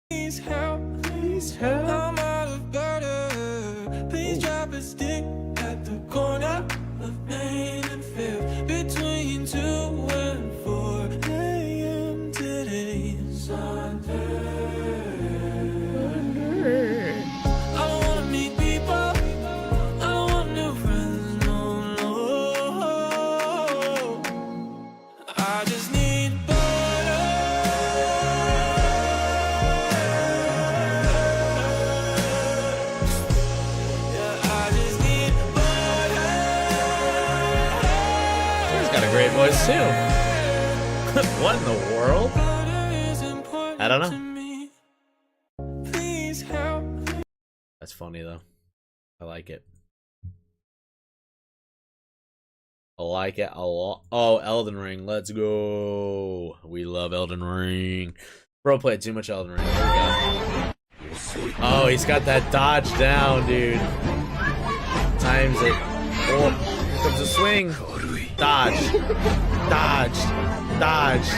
Please help, please help. I'm out of butter. Please drop a stick at the corner of Main and Fifth between 2 and 4 a.m. today. Sunday. I don't wanna meet people. I don't want new friends. No, no. I just need Great voice too. What in the world? I don't know. That's funny though. I like it. I like it a lot. Oh, Elden Ring. Let's go. We love Elden Ring. Bro played too much Elden Ring. There we go. Oh, he's got that dodge down, dude. Times it. Oh, here comes a swing. Dodge. Dodge. Dodge.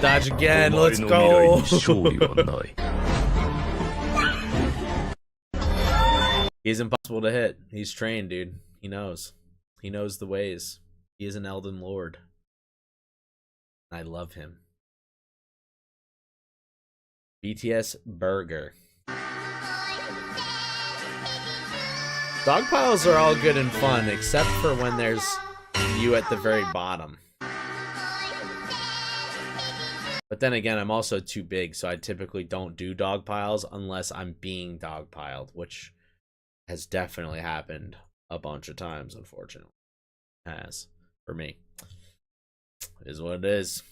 Dodge again. Let's go. He's impossible to hit. He's trained, dude. He knows. He knows the ways. He is an Elden Lord. I love him. BTS Burger. Dog piles are all good and fun, except for when there's you at the very bottom. But then again, I'm also too big, so I typically don't do dog piles unless I'm being dog piled, which has definitely happened a bunch of times, unfortunately. Has. For me. It is what it is.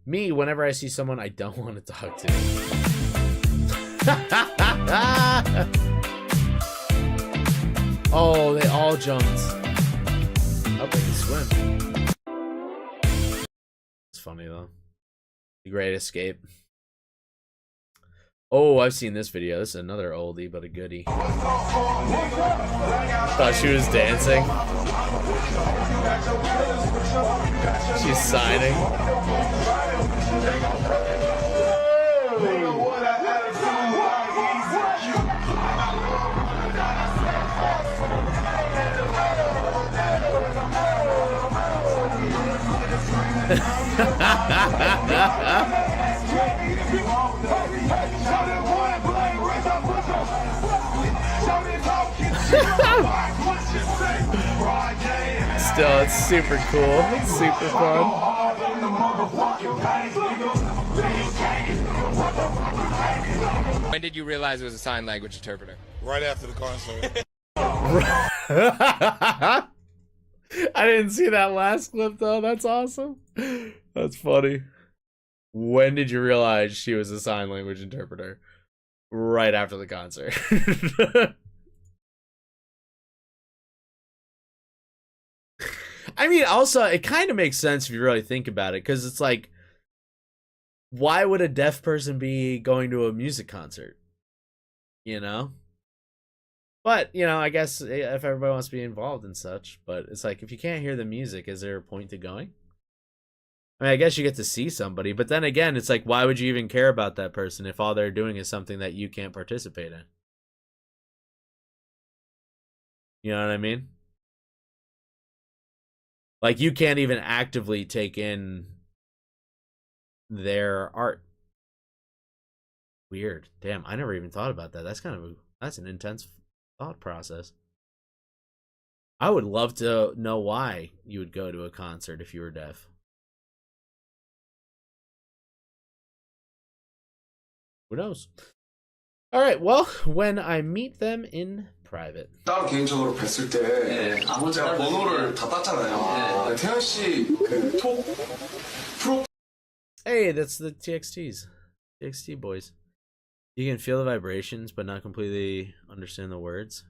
Me, whenever I see someone I don't want to talk to. Oh, they all jumped. Oh, they can swim. It's funny though. The Great Escape. Oh, I've seen this video. This is another oldie, but a goodie. Thought she was dancing. She's signing. Still, it's super cool. It's super fun. When did you realize it was a sign language interpreter? Right after the concert. I didn't see that last clip though. That's awesome. That's funny. When did you realize she was a sign language interpreter? Right after the concert. I mean, also, it kind of makes sense if you really think about it, because it's like, why would a deaf person be going to a music concert? You know? But, you know, I guess if everybody wants to be involved and such, but it's like, if you can't hear the music, is there a point to going? I mean, I guess you get to see somebody, but then again, it's like, why would you even care about that person if all they're doing is something that you can't participate in? You know what I mean? Like, you can't even actively take in their art. Weird. Damn, I never even thought about that. That's an intense thought process. I would love to know why you would go to a concert if you were deaf. Who knows? All right, well, when I meet them in private. 따로 개인적으로 뵀을 때 제가 번호를 다 땄잖아요. 태연 씨그톡 프로 Hey, that's the TXT boys. You can feel the vibrations, but not completely understand the words.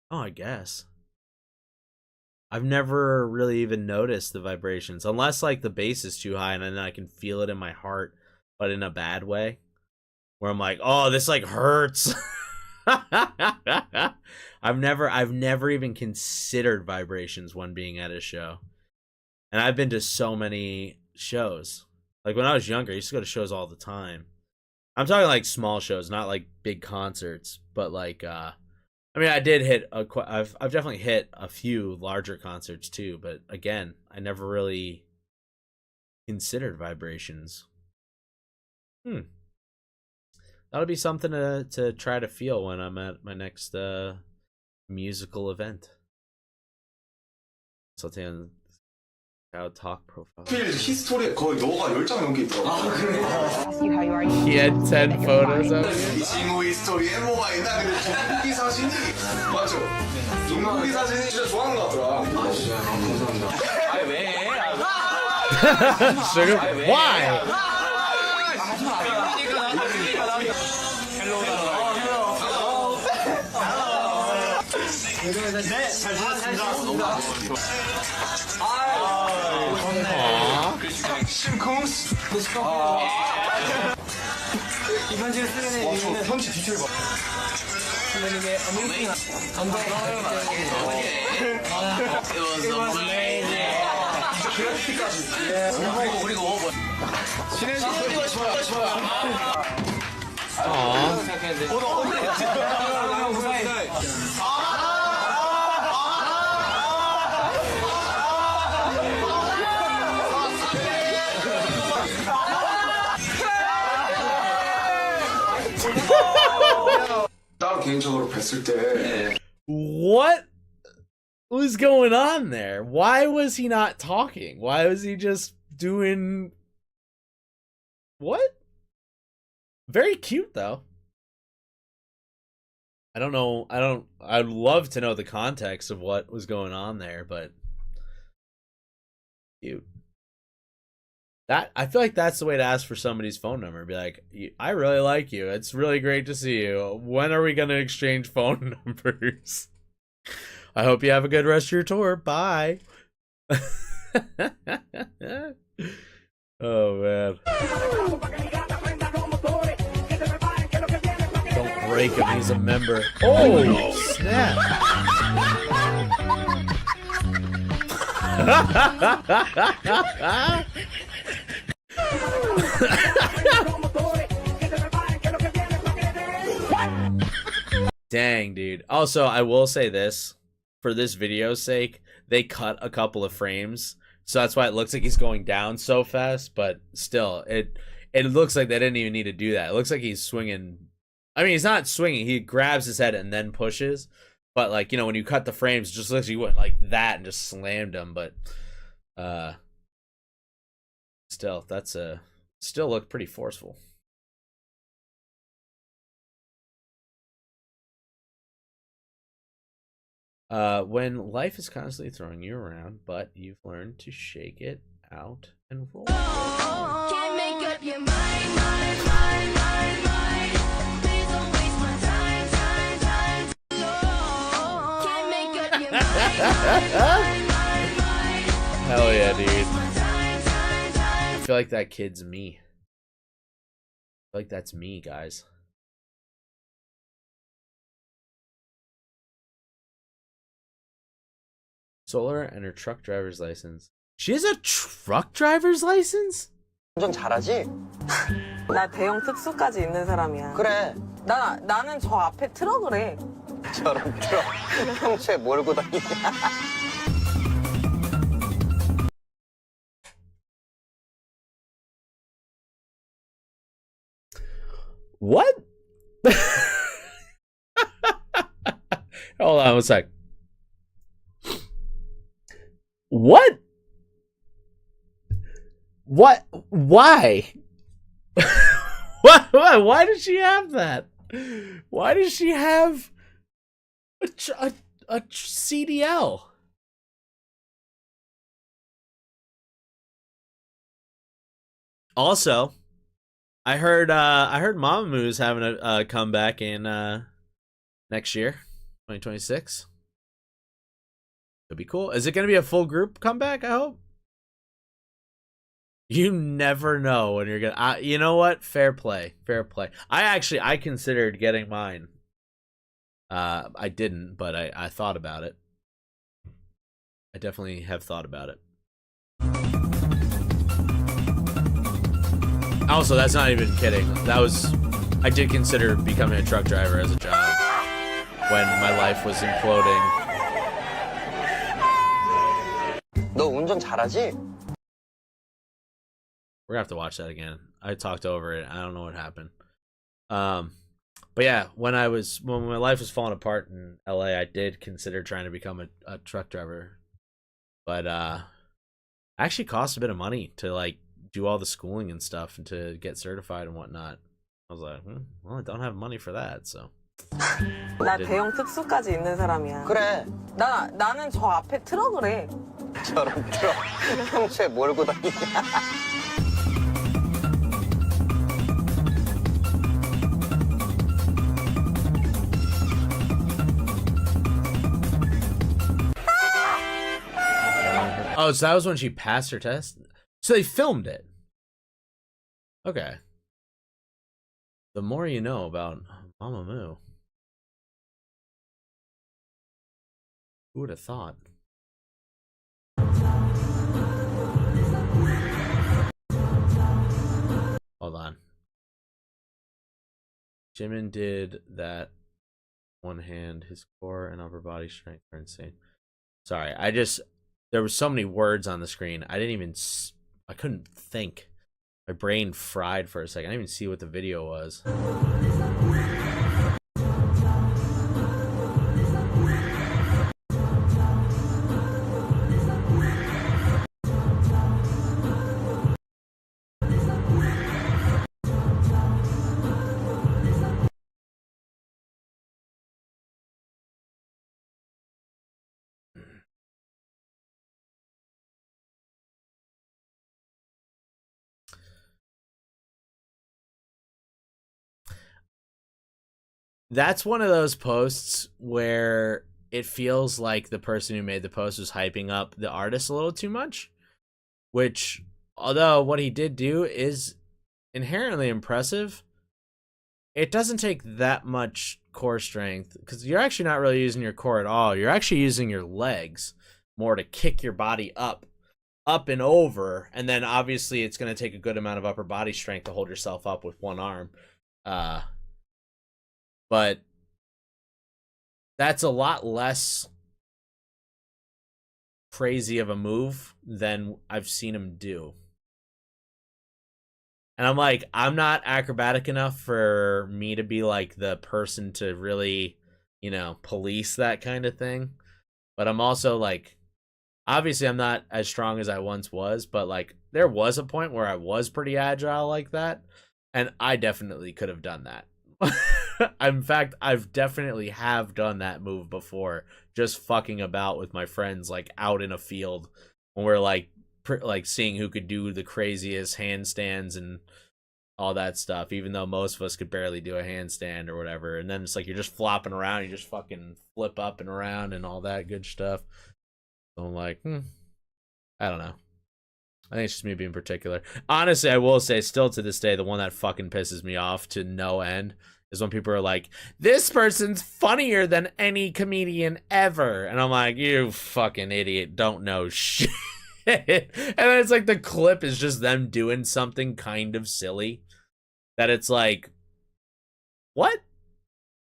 Oh, I guess. I've never really even noticed the vibrations, unless like the bass is too high and then I can feel it in my heart, but in a bad way, where I'm like, oh, this like hurts. I've never even considered vibrations when being at a show, and I've been to so many shows. Like when I was younger, I used to go to shows all the time. I'm talking like small shows, not like big concerts, but like I mean, I did hit I've definitely hit a few larger concerts too, but again, I never really considered vibrations. That'll be something to try to feel when I'm at my next musical event. So how talk profile. 히스토리에 거의 너가 10장 넘게 있더라고. 아 그래? Ask you how you are. He had 10 photos of it. 이 친구 히스토리에 뭐가 있나? 근데 인국이 사진이 맞죠? 인국이 사진이 진짜 좋아하는 것 같더라. 아 진짜 감사합니다. 아니 왜? Sugar, why? 심쿵스. 이 편지를 쓰게 된 이유는 편지 디테일 봐. 선배님의 어메이징 감동. 그래픽까지. 그리고 친해지고 싶어요. 따로 개인적으로 뵀을 때 What was going on there? Why was he not talking? Why was he just doing what? Very cute though. I don't know. I'd love to know the context of what was going on there, but cute. I feel like that's the way to ask for somebody's phone number. Be like, I really like you. It's really great to see you. When are we going to exchange phone numbers? I hope you have a good rest of your tour. Bye. Oh, man. Don't break him. He's a member. Oh, snap. Dang, dude. Also, I will say this, for this video's sake, they cut a couple of frames, so that's why it looks like he's going down so fast, but still, it looks like they didn't even need to do that. It looks like he's swinging. I mean, he's not swinging. He grabs his head and then pushes, but like, you know, when you cut the frames, it just looks like you went like that and just slammed him, but still, still looked pretty forceful. When life is constantly throwing you around, but you've learned to shake it out and roll. Can't make up your mind, mind. Please don't waste my time. Can't make up your mind. Hell yeah, dude. I feel like that kid's me. I feel like that's me, guys. Solar and her truck driver's license. She has a truck driver's license? 운전 잘하지? 나 대형 특수까지 있는 사람이야. 그래. 나는 저 앞에 트럭을 해. 저런 트럭 평소에 몰고 다니냐. What? Hold on one sec. What? What? Why? What? Why does she have that? Why does she have a CDL? Also, I heard Mamamoo's having a comeback in next year, 2026. It'd be cool. Is it going to be a full group comeback? I hope. You never know when you're gonna. You know what? Fair play. Fair play. I considered getting mine. I didn't, but I thought about it. I definitely have thought about it. Also, that's not even kidding. I did consider becoming a truck driver as a job when my life was imploding. 너 운전 잘하지? We're gonna have to watch that again. I talked over it. I don't know what happened. But yeah, when my life was falling apart in LA, I did consider trying to become a truck driver. But actually cost a bit of money to like do all the schooling and stuff and to get certified and whatnot. I was like, well, I don't have money for that, so. 나 대형 특수까지 있는 사람이야. 그래. 나는 저 앞에 트럭을 해. 저런 트럭 평소에 몰고 다니냐. Oh, so that was when she passed her test? So they filmed it. Okay. The more you know about Mamamoo. Who would have thought? Hold on. Jimin did that one hand. His core and upper body strength are insane. Sorry, there were so many words on the screen. I couldn't think. My brain fried for a second. I didn't even see what the video was. That's one of those posts where it feels like the person who made the post was hyping up the artist a little too much, which, although what he did do is inherently impressive, it doesn't take that much core strength because you're actually not really using your core at all. You're actually using your legs more to kick your body up and over, and then obviously it's going to take a good amount of upper body strength to hold yourself up with one arm. But that's a lot less crazy of a move than I've seen him do. And I'm like, I'm not acrobatic enough for me to be like the person to really, police that kind of thing. But I'm also like, obviously I'm not as strong as I once was, but like there was a point where I was pretty agile like that. And I definitely could have done that. In fact, I've definitely have done that move before, just fucking about with my friends, like out in a field when we're like seeing who could do the craziest handstands and all that stuff, even though most of us could barely do a handstand or whatever. And then it's like you're just flopping around, you just fucking flip up and around and all that good stuff. So I'm like, I don't know. I think it's just me being particular. Honestly, I will say, still to this day, the one that fucking pisses me off to no end is when people are like, this person's funnier than any comedian ever. And I'm like, you fucking idiot, don't know shit. And then it's like the clip is just them doing something kind of silly that it's like, what?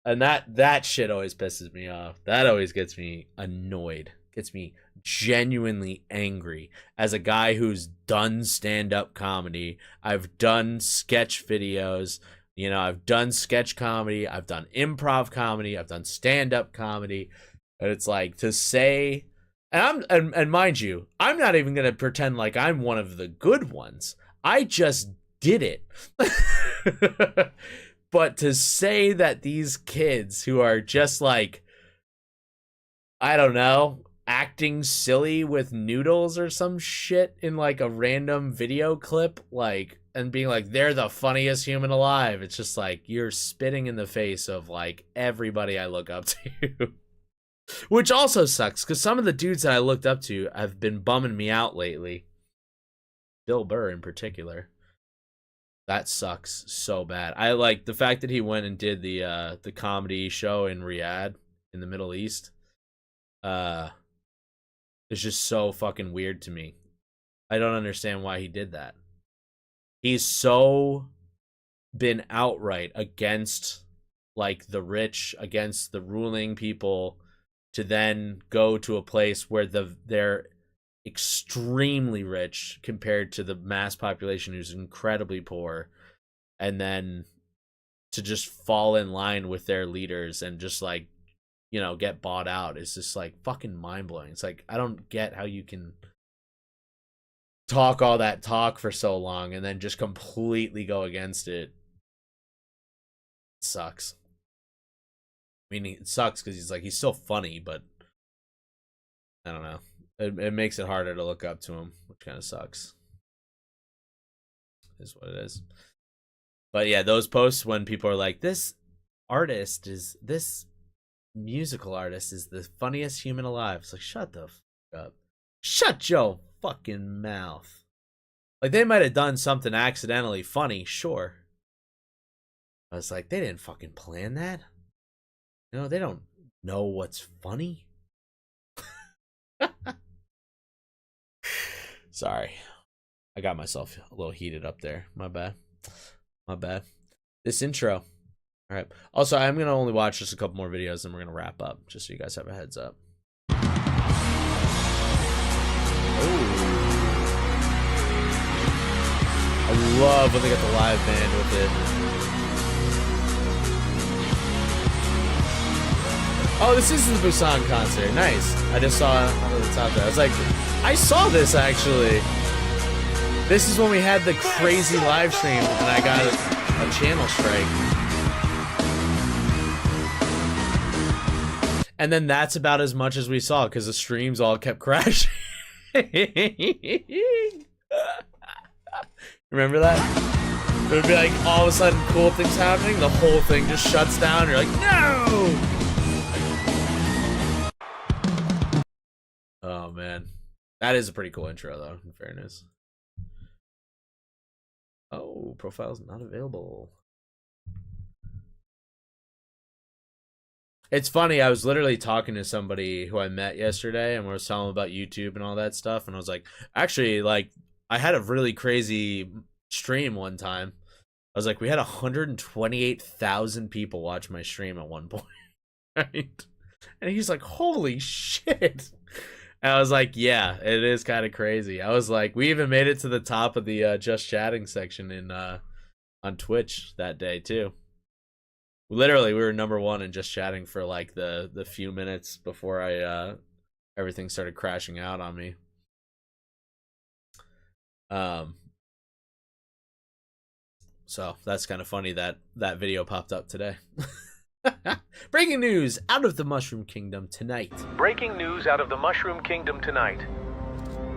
And that shit always pisses me off. That always gets me annoyed. Gets me genuinely angry. As a guy who's done stand-up comedy, I've done sketch videos, you know, I've done sketch comedy, I've done improv comedy, I've done stand-up comedy. And it's like to say, and mind you, I'm not even gonna pretend like I'm one of the good ones. I just did it. But to say that these kids who are just like, I don't know, acting silly with noodles or some shit in like a random video clip, like, and being like, they're the funniest human alive. It's just like, you're spitting in the face of like everybody I look up to. Which also sucks, because some of the dudes that I looked up to have been bumming me out lately. Bill Burr in particular. That sucks so bad. I like the fact that he went and did the comedy show in Riyadh in the Middle East. It's just so fucking weird to me. I don't understand why he did that. He's so been outright against like the rich, against the ruling people, to then go to a place where they're extremely rich compared to the mass population who's incredibly poor, and then to just fall in line with their leaders and just like, you know, get bought out is just like fucking mind-blowing. It's like, I don't get how you can talk all that talk for so long and then just completely go against it. It sucks. I mean, it sucks because he's still funny, but I don't know. It makes it harder to look up to him, which kind of sucks. Is what it is. But yeah, those posts when people are like, this musical artist is the funniest human alive. It's like, shut the fuck up. Shut your fucking mouth. Like, they might have done something accidentally funny, sure. I was like, they didn't fucking plan that. You know, they don't know what's funny. Sorry. I got myself a little heated up there. My bad. My bad. This intro. All right. Also, I'm going to only watch just a couple more videos and we're going to wrap up, just so you guys have a heads up. Oh. I love when they got the live band with it. Oh, this is the Busan concert. Nice. I just saw it on the top there. I was like, I saw this actually. This is when we had the crazy live stream and I got a channel strike. And then that's about as much as we saw because the streams all kept crashing. Remember that? It would be like all of a sudden cool things happening, the whole thing just shuts down. You're like, no! Oh man, that is a pretty cool intro though, in fairness. Oh, profile's not available. It's funny, I was literally talking to somebody who I met yesterday and we were telling them about YouTube and all that stuff, and I was like, actually, like, I had a really crazy stream one time. I was like, we had 128,000 people watch my stream at one point. Right? And he's like, holy shit. And I was like, yeah, it is kind of crazy. I was like, we even made it to the top of the just chatting section in on Twitch that day too. Literally, we were #1 in just chatting for like the few minutes before I everything started crashing out on me. So that's kind of funny that that video popped up today. Breaking news out of the Mushroom Kingdom tonight. Breaking news out of the Mushroom Kingdom tonight.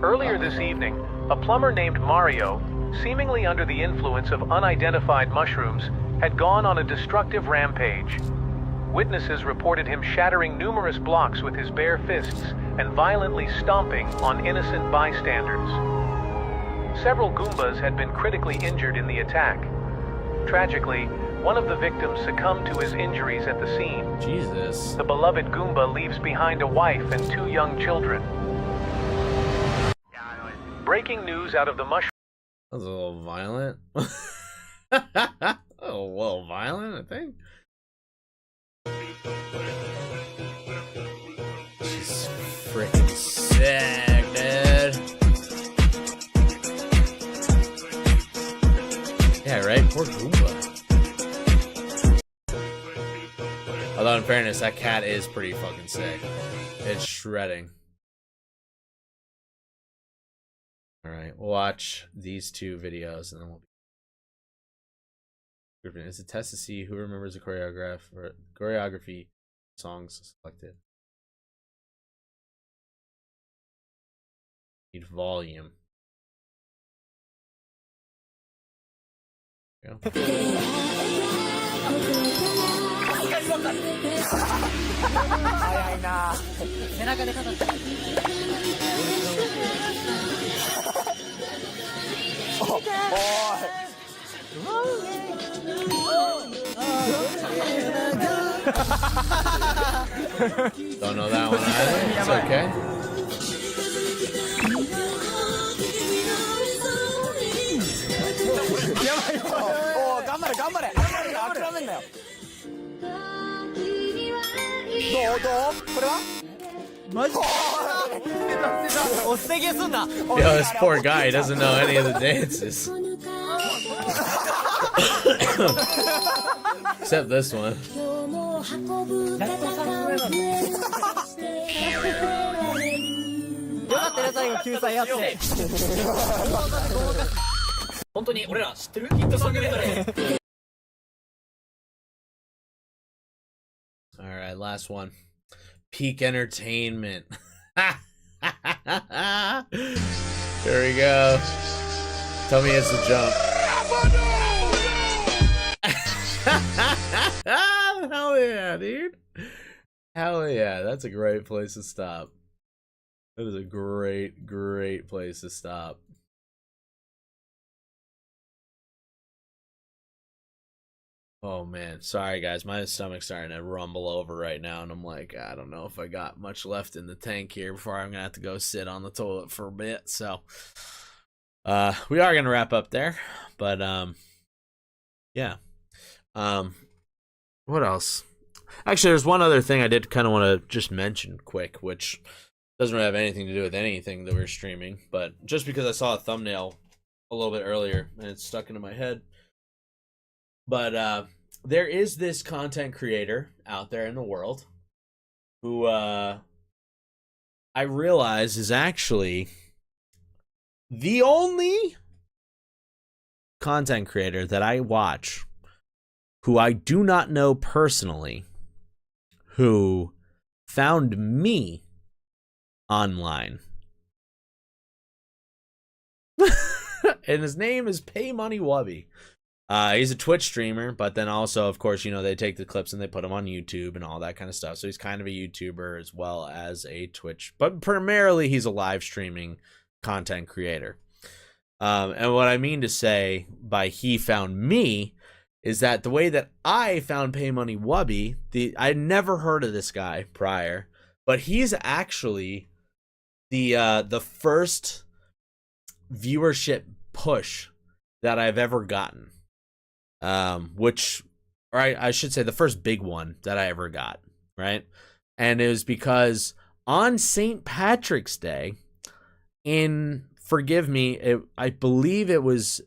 Earlier this evening, a plumber named Mario, seemingly under the influence of unidentified mushrooms, had gone on a destructive rampage. Witnesses reported him shattering numerous blocks with his bare fists and violently stomping on innocent bystanders. Several Goombas had been critically injured in the attack. Tragically, one of the victims succumbed to his injuries at the scene. Jesus. The beloved Goomba leaves behind a wife and 2 young children. Breaking news out of the Mushroom... That was a little violent. A little violent, I think. Sick, dude. Yeah, right? Poor Goomba. Although, in fairness, that cat is pretty fucking sick. It's shredding. Alright, we'll watch these 2 videos and then we'll be... It's a test to see who remembers the choreography songs selected. Need volume. There we Don't know that one either. It's okay. Yo, this poor guy doesn't know any of the dances. Except this one. Alright, last one. Peak entertainment. There we go. Tell me it's a jump. Hell yeah, dude. Hell yeah. That's a great place to stop. That is a great, great place to stop. Oh man, sorry guys, my stomach's starting to rumble over right now, and I'm like, I don't know if I got much left in the tank here before I'm gonna have to go sit on the toilet for a bit. So, we are gonna wrap up there, but yeah. What else? Actually, there's one other thing I did kind of want to just mention quick, which doesn't really have anything to do with anything that we're streaming, but just because I saw a thumbnail a little bit earlier and it's stuck into my head. But there is this content creator out there in the world who I realize is actually the only content creator that I watch who I do not know personally, who found me online. And his name is Pay Money Wubby. He's a Twitch streamer, but then also, of course, you know, they take the clips and they put them on YouTube and all that kind of stuff. So he's kind of a YouTuber as well as a Twitch, but primarily he's a live streaming content creator. And what I mean to say by he found me is that the way that I found Pay Money Wubby, I'd never heard of this guy prior, but he's actually the first viewership push that I've ever gotten. I should say the first big one that I ever got, right? And it was because on St. Patrick's Day forgive me, I believe it was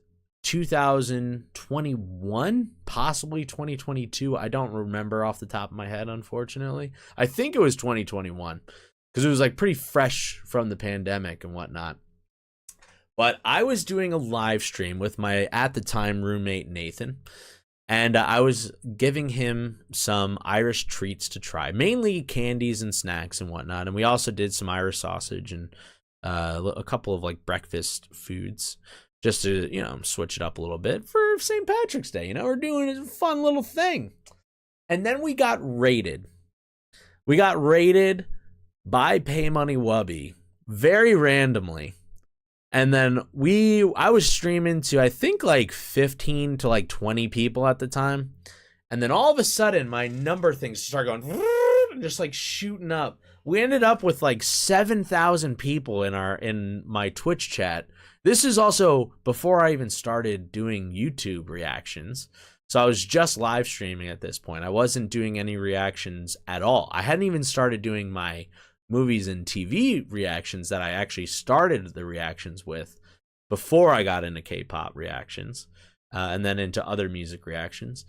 2021, possibly 2022. I don't remember off the top of my head, unfortunately. I think it was 2021 because it was like pretty fresh from the pandemic and whatnot. But I was doing a live stream with my, at the time, roommate, Nathan. And I was giving him some Irish treats to try. Mainly candies and snacks and whatnot. And we also did some Irish sausage and a couple of, like, breakfast foods. Just to, you know, switch it up a little bit for St. Patrick's Day. You know, we're doing a fun little thing. And then we got raided. We got raided by Pay Money Wubby very randomly. And then I was streaming to, I think, like 15 to like 20 people at the time. And then all of a sudden, my number things start going, just like shooting up. We ended up with like 7,000 people in my Twitch chat. This is also before I even started doing YouTube reactions. So I was just live streaming at this point. I wasn't doing any reactions at all. I hadn't even started doing my movies and TV reactions that I actually started the reactions with before I got into K-pop reactions, and then into other music reactions.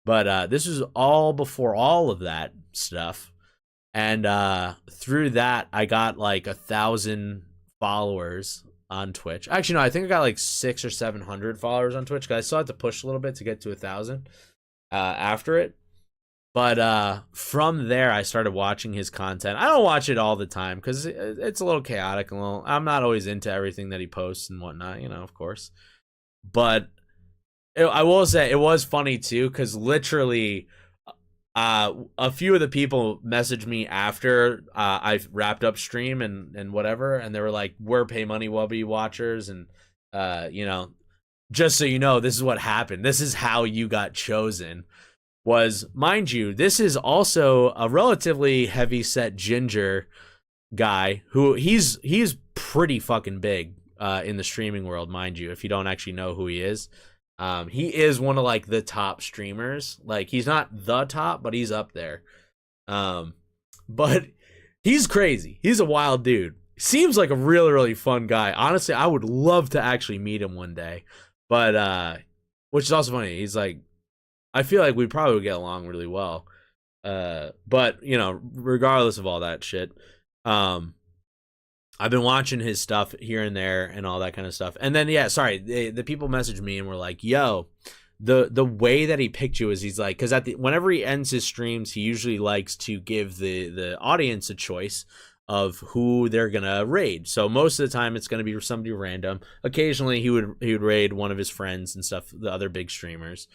But this was all before all of that stuff. And through that, I got like 1,000 followers on Twitch. Actually, no, I think I got like 600 or 700 followers on Twitch, because I still had to push a little bit to get to 1,000 after it. But from there, I started watching his content. I don't watch it all the time because it's a little chaotic. I'm not always into everything that he posts and whatnot, of course. But I will say it was funny too, because literally a few of the people messaged me after I wrapped up stream and whatever, and they were like, "We're Pay Money Wubby watchers, and just so you know, this is what happened. This is how you got chosen." Was, mind you, this is also a relatively heavy-set ginger guy who he's pretty fucking big in the streaming world, mind you, if you don't actually know who he is. He is one of like the top streamers. Like, he's not the top, but he's up there. But he's crazy. He's a wild dude. Seems like a really, really fun guy. Honestly, I would love to actually meet him one day. But which is also funny. He's like, I feel like we probably would get along really well. But regardless of all that shit, I've been watching his stuff here and there and all that kind of stuff. And then, the people messaged me and were like, "Yo, the way that he picked you is he's like," because whenever he ends his streams, he usually likes to give the audience a choice of who they're gonna raid. So most of the time, it's gonna be somebody random. Occasionally, he would raid one of his friends and stuff, the other big streamers.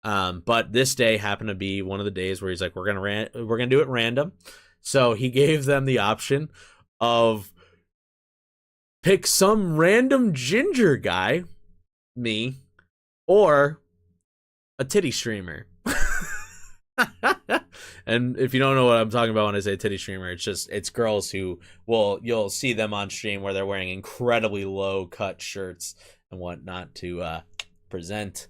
But this day happened to be one of the days where he's like, we're gonna do it random. So he gave them the option of pick some random ginger guy, me, or a titty streamer. And if you don't know what I'm talking about when I say titty streamer, it's girls who you'll see them on stream where they're wearing incredibly low cut shirts and whatnot to present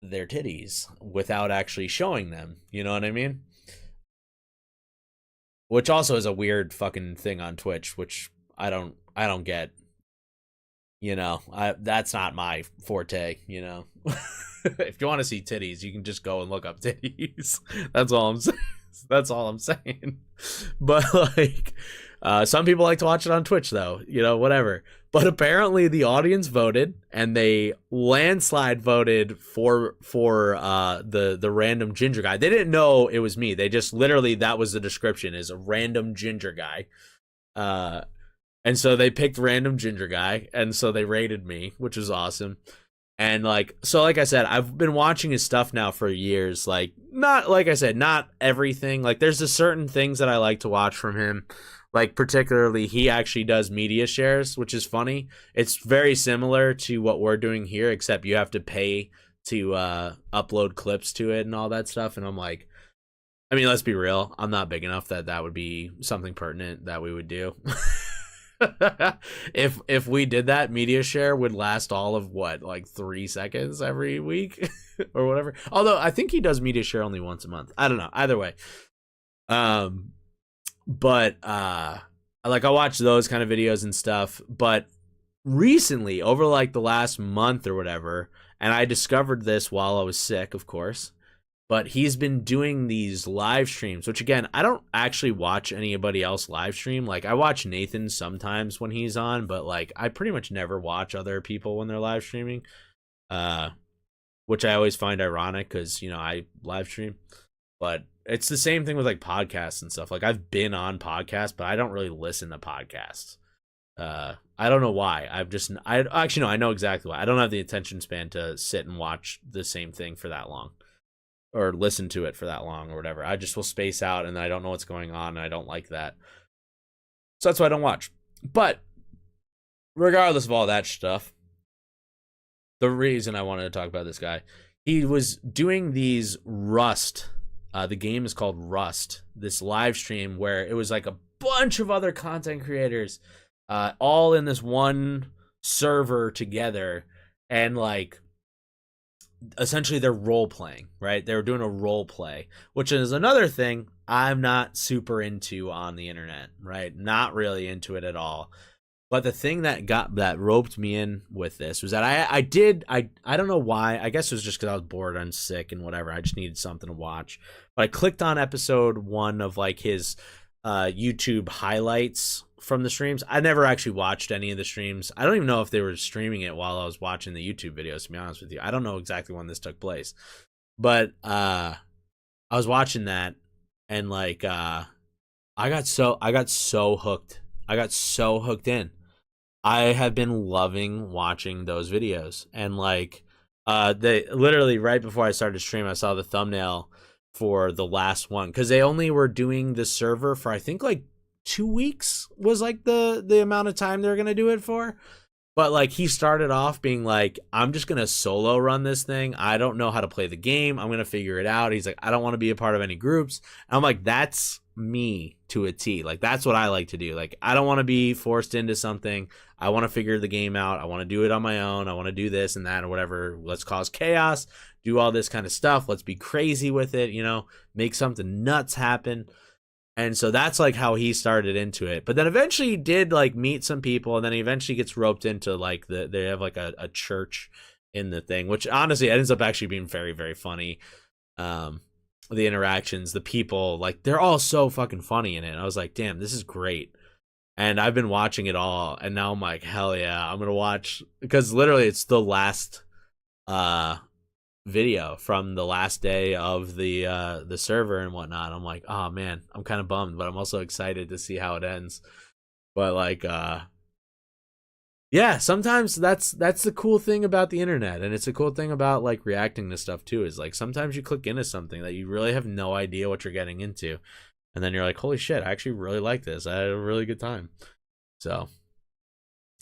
their titties without actually showing them. You know what I mean? Which also is a weird fucking thing on Twitch, which I don't get. That's not my forte, If you want to see titties, you can just go and look up titties. That's all I'm saying. That's all I'm saying. But like, some people like to watch it on Twitch, though. Whatever. But apparently, the audience voted, and they landslide voted for the random ginger guy. They didn't know it was me. They just literally, that was the description, is a random ginger guy. And so they picked random ginger guy, and so they rated me, which was awesome. And like I said, I've been watching his stuff now for years. Like, not, like I said, not everything. Like, there's just certain things that I like to watch from him. Like, particularly, he actually does media shares, which is funny. It's very similar to what we're doing here, except you have to pay to upload clips to it and all that stuff. And I'm like, I mean, let's be real. I'm not big enough that would be something pertinent that we would do. If we did that, media share would last all of like 3 seconds every week or whatever. Although I think he does media share only once a month. I don't know. Either way. But like, I watch those kind of videos and stuff. But recently, over like the last month or whatever, and I discovered this while I was sick, of course, but he's been doing these live streams, which, again, I don't actually watch anybody else live stream. Like, I watch Nathan sometimes when he's on, but like, I pretty much never watch other people when they're live streaming, which I always find ironic because, I live stream. But it's the same thing with like podcasts and stuff. Like, I've been on podcasts, but I don't really listen to podcasts. I don't know why. I actually, no, I know exactly why. I don't have the attention span to sit and watch the same thing for that long, or listen to it for that long, or whatever. I just will space out, and I don't know what's going on, and I don't like that. So that's why I don't watch. But regardless of all that stuff, the reason I wanted to talk about this guy, he was doing these Rust. The game is called Rust. This live stream where it was like a bunch of other content creators, all in this one server together, and like, essentially they're role playing, right? They were doing a role play, which is another thing I'm not super into on the internet, right? Not really into it at all. But the thing that roped me in with this was that I don't know why. I guess it was just because I was bored and sick and whatever. I just needed something to watch. But I clicked on episode 1 of like his YouTube highlights from the streams. I never actually watched any of the streams. I don't even know if they were streaming it while I was watching the YouTube videos, to be honest with you. I don't know exactly when this took place. But I was watching that, and like I got so hooked. I got so hooked in. I have been loving watching those videos, and like they literally right before I started to stream, I saw the thumbnail for the last one, because they only were doing the server for I think like 2 weeks was like the amount of time they're gonna do it for. But like he started off being like, I'm just gonna solo run this thing. I don't know how to play the game. I'm gonna figure it out. He's like, I don't want to be a part of any groups. And I'm like, that's me to a T. Like that's what I like to do. Like I don't want to be forced into something. I want to figure the game out. I want to do it on my own. I want to do this and that or whatever. Let's cause chaos, do all this kind of stuff. Let's be crazy with it, you know, make something nuts happen. And so that's like how he started into it. But then eventually he did like meet some people, and then he eventually gets roped into like they have like a church in the thing, which honestly ends up actually being very, very funny. The interactions, the people, like they're all so fucking funny in it. I was like, damn, this is great. And I've been watching it all, and now I'm like, hell yeah, I'm gonna watch, because literally it's the last video from the last day of the server and whatnot. I'm like, oh man, I'm kind of bummed, but I'm also excited to see how it ends. But like yeah, sometimes that's the cool thing about the internet, and it's a cool thing about like reacting to stuff too, is like sometimes you click into something that you really have no idea what you're getting into, and then you're like, holy shit, I actually really like this. I had a really good time. So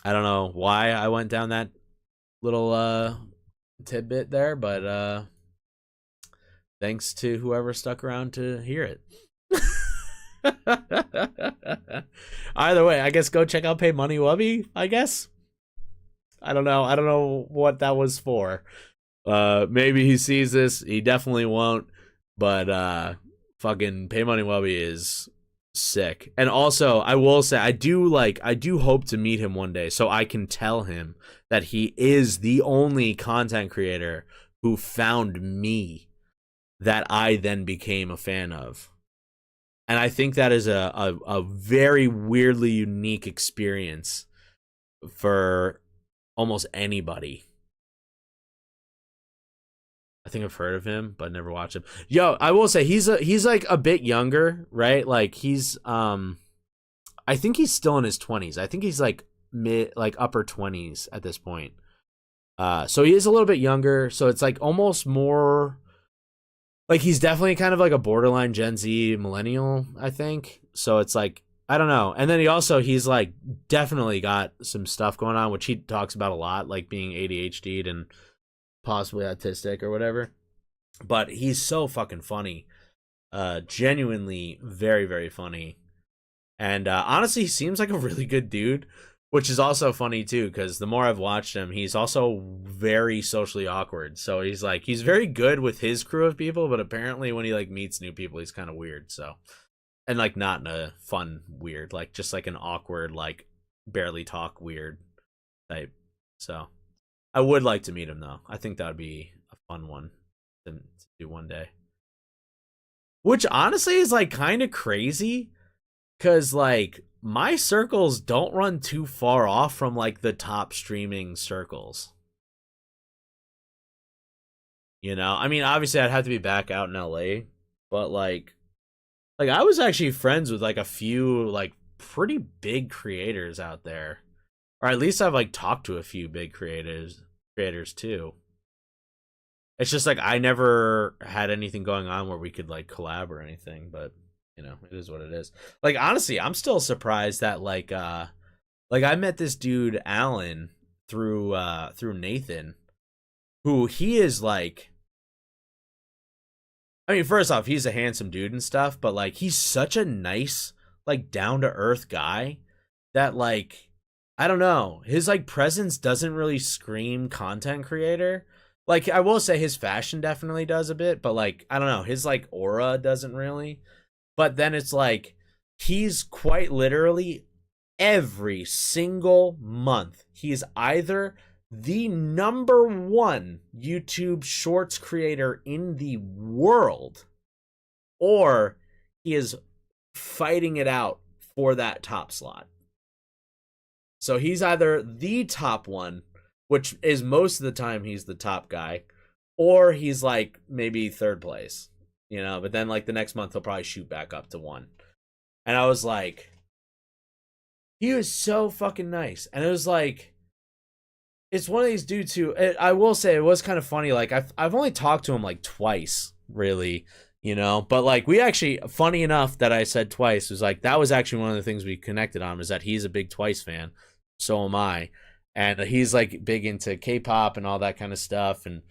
I don't know why I went down that little tidbit there, but thanks to whoever stuck around to hear it. Either way, I guess go check out Pay Money Wubby, I guess. I don't know what that was for. Maybe he sees this, he definitely won't, but fucking Pay Money Wubby is sick. And also I will say I do hope to meet him one day, so I can tell him that he is the only content creator who found me that I then became a fan of. And I think that is a very weirdly unique experience for almost anybody. I think I've heard of him, but never watched him. Yo, I will say he's like a bit younger, right? Like he's I think he's still in his 20s. I think he's like upper 20s at this point. So he is a little bit younger, so it's like almost more like he's definitely kind of like a borderline Gen Z millennial, I think. So it's like, I don't know. And then he's like definitely got some stuff going on, which he talks about a lot, like being ADHD'd and possibly autistic or whatever. But he's so fucking funny. Genuinely very, very funny. And honestly, he seems like a really good dude, which is also funny too, because the more I've watched him, he's also very socially awkward. So he's very good with his crew of people, but apparently when he like meets new people, he's kind of weird. So, and like not in a fun weird, like just like an awkward, like barely talk weird type. So I would like to meet him though. I think that would be a fun one to do one day. Which honestly is like kind of crazy, because like my circles don't run too far off from like the top streaming circles. You know, I mean, obviously I'd have to be back out in LA, but like I was actually friends with like a few like pretty big creators out there, or at least I've like talked to a few big creators too. It's just like I never had anything going on where we could like collab or anything, but you know, it is what it is. Like honestly, I'm still surprised that like I met this dude Alan through Nathan, who he is like, I mean, first off, he's a handsome dude and stuff, but like he's such a nice, like down to earth guy that like I don't know, his like presence doesn't really scream content creator, Like, I will say his fashion definitely does a bit, but like, I don't know, his like aura doesn't really. But then it's like, he's quite literally every single month, he's either the #1 YouTube Shorts creator in the world, or he is fighting it out for that top slot. So he's either the top one, which is most of the time he's the top guy, or he's like maybe 3rd place, you know, but then like the next month he'll probably shoot back up to 1. And I was like, he was so fucking nice. And it was like, it's one of these dudes who, I will say, it was kind of funny. Like, I've only talked to him like twice, really, you know, but like, we actually, funny enough that I said twice, was like, that was actually one of the things we connected on, is that he's a big Twice fan. So am I. And he's like big into K-pop and all that kind of stuff. And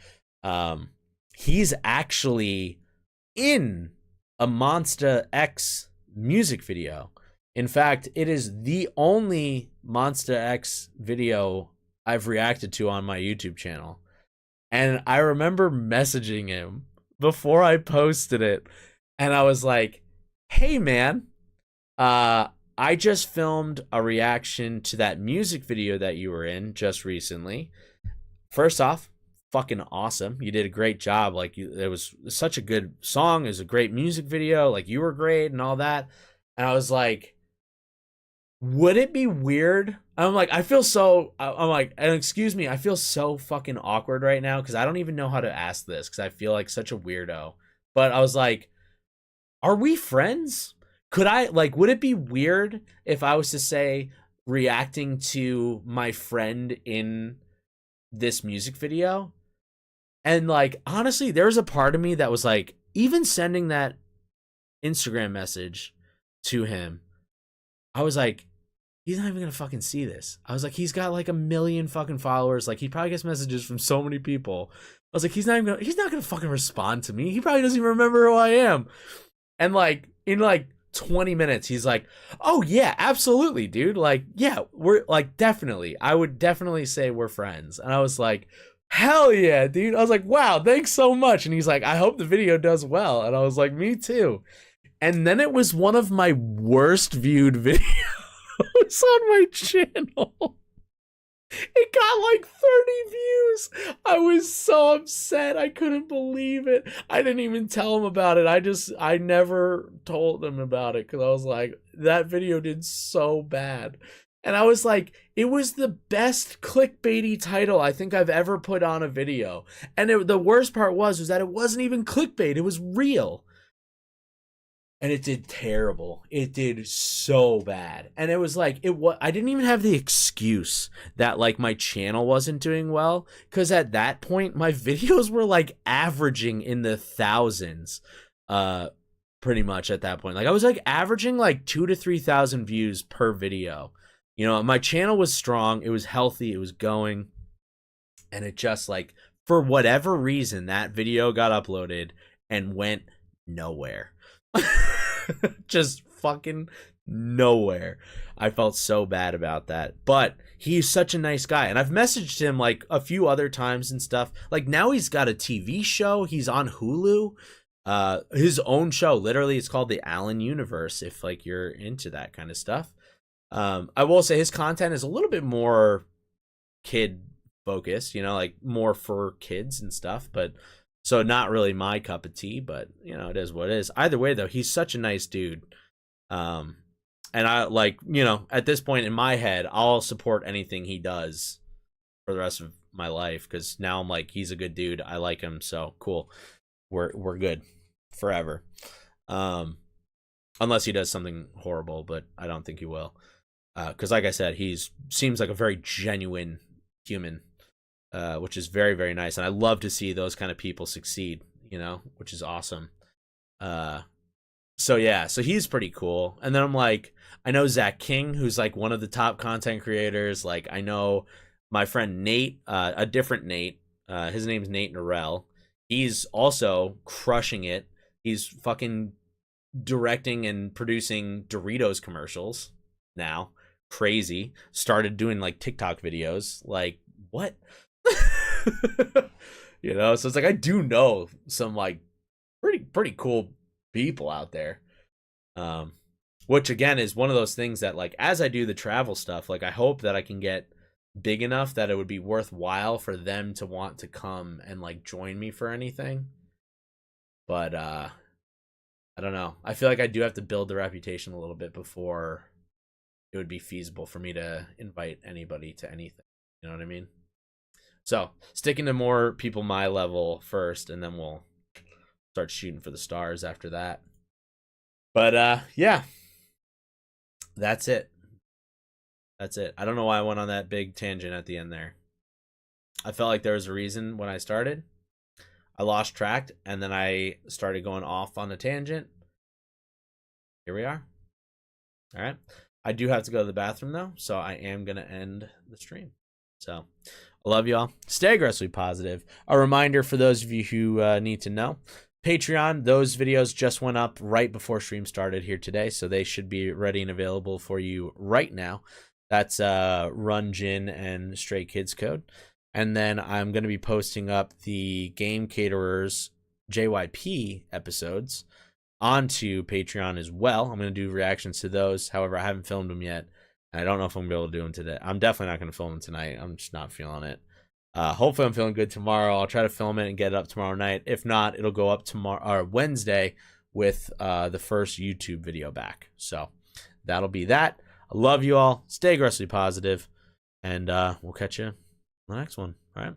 he's actually in a Monsta X music video. In fact, it is the only Monsta X video I've reacted to on my YouTube channel. And I remember messaging him before I posted it. And I was like, hey man, I just filmed a reaction to that music video that you were in just recently. First off, fucking awesome. You did a great job. Like, it was such a good song. It was a great music video. Like, you were great and all that. And I was like, would it be weird? I'm like, and excuse me, I feel so fucking awkward right now because I don't even know how to ask this because I feel like such a weirdo. But I was like, are we friends? Could I, like, would it be weird if I was to say reacting to my friend in this music video? And like, honestly, there was a part of me that was like, even sending that Instagram message to him, I was like, he's not even gonna fucking see this. I was like, he's got like 1 million fucking followers. Like, he probably gets messages from so many people. I was like, he's not gonna fucking respond to me. He probably doesn't even remember who I am. And like, in like 20 minutes, he's like, oh yeah, absolutely, dude. Like, yeah, we're like, definitely. I would definitely say we're friends. And I was like, hell yeah, dude. I was like, wow, thanks so much. And he's like, I hope the video does well. And I was like, me too. And then it was one of my worst viewed videos on my channel. It got like 30 views. I was so upset. I couldn't believe it. I didn't even tell him about it. I never told him about it because I was like, that video did so bad. And I was like, it was the best clickbaity title I think I've ever put on a video. And the worst part was that it wasn't even clickbait. It was real. And it did terrible. It did so bad. And it was like, I didn't even have the excuse that like my channel wasn't doing well. Cause at that point, my videos were like averaging in the thousands, pretty much at that point. Like, I was like averaging like 2,000 to 3,000 views per video. You know, my channel was strong. It was healthy. It was going. And it just like, for whatever reason, that video got uploaded and went nowhere. Just fucking nowhere. I felt so bad about that. But he's such a nice guy. And I've messaged him like a few other times and stuff. Like, now he's got a TV show. He's on Hulu. His own show. Literally, it's called The Allen Universe, if like you're into that kind of stuff. I will say his content is a little bit more kid focused, you know, like more for kids and stuff, but so not really my cup of tea, but you know, it is what it is. Either way though, he's such a nice dude. And I like, you know, at this point in my head, I'll support anything he does for the rest of my life. Cause now I'm like, he's a good dude. I like him. So cool. We're good forever. Unless he does something horrible, but I don't think he will. Cause like I said, seems like a very genuine human. Which is very, very nice. And I love to see those kind of people succeed, you know, which is awesome. So yeah, so he's pretty cool. And then I'm like, I know Zach King, who's like one of the top content creators. Like, I know my friend Nate, a different Nate. His name's Nate Norell. He's also crushing it. He's fucking directing and producing Doritos commercials now. Crazy. Started doing like TikTok videos. Like, what? You know, so it's like I do know some like pretty cool people out there. Which again is one of those things that like as I do the travel stuff, like I hope that I can get big enough that it would be worthwhile for them to want to come and like join me for anything. But I don't know. I feel like I do have to build the reputation a little bit before it would be feasible for me to invite anybody to anything. You know what I mean? So sticking to more people my level first, and then we'll start shooting for the stars after that. But yeah, that's it. That's it. I don't know why I went on that big tangent at the end there. I felt like there was a reason when I started. I lost track, and then I started going off on a tangent. Here we are. All right. I do have to go to the bathroom, though, so I am going to end the stream. So I love y'all. Stay aggressively positive. A reminder for those of you who need to know, Patreon, those videos just went up right before stream started here today, so they should be ready and available for you right now. That's Run Gin and Stray Kids Code. And then I'm going to be posting up the Game Caterers JYP episodes onto Patreon as well. I'm going to do reactions to those. However, I haven't filmed them yet. And I don't know if I'm going to be able to do them today. I'm definitely not going to film them tonight. I'm just not feeling it. Hopefully I'm feeling good tomorrow. I'll try to film it and get it up tomorrow night. If not, it'll go up tomorrow or Wednesday with the first YouTube video back. So that'll be that. I love you all. Stay aggressively positive, and we'll catch you on the next one. All right.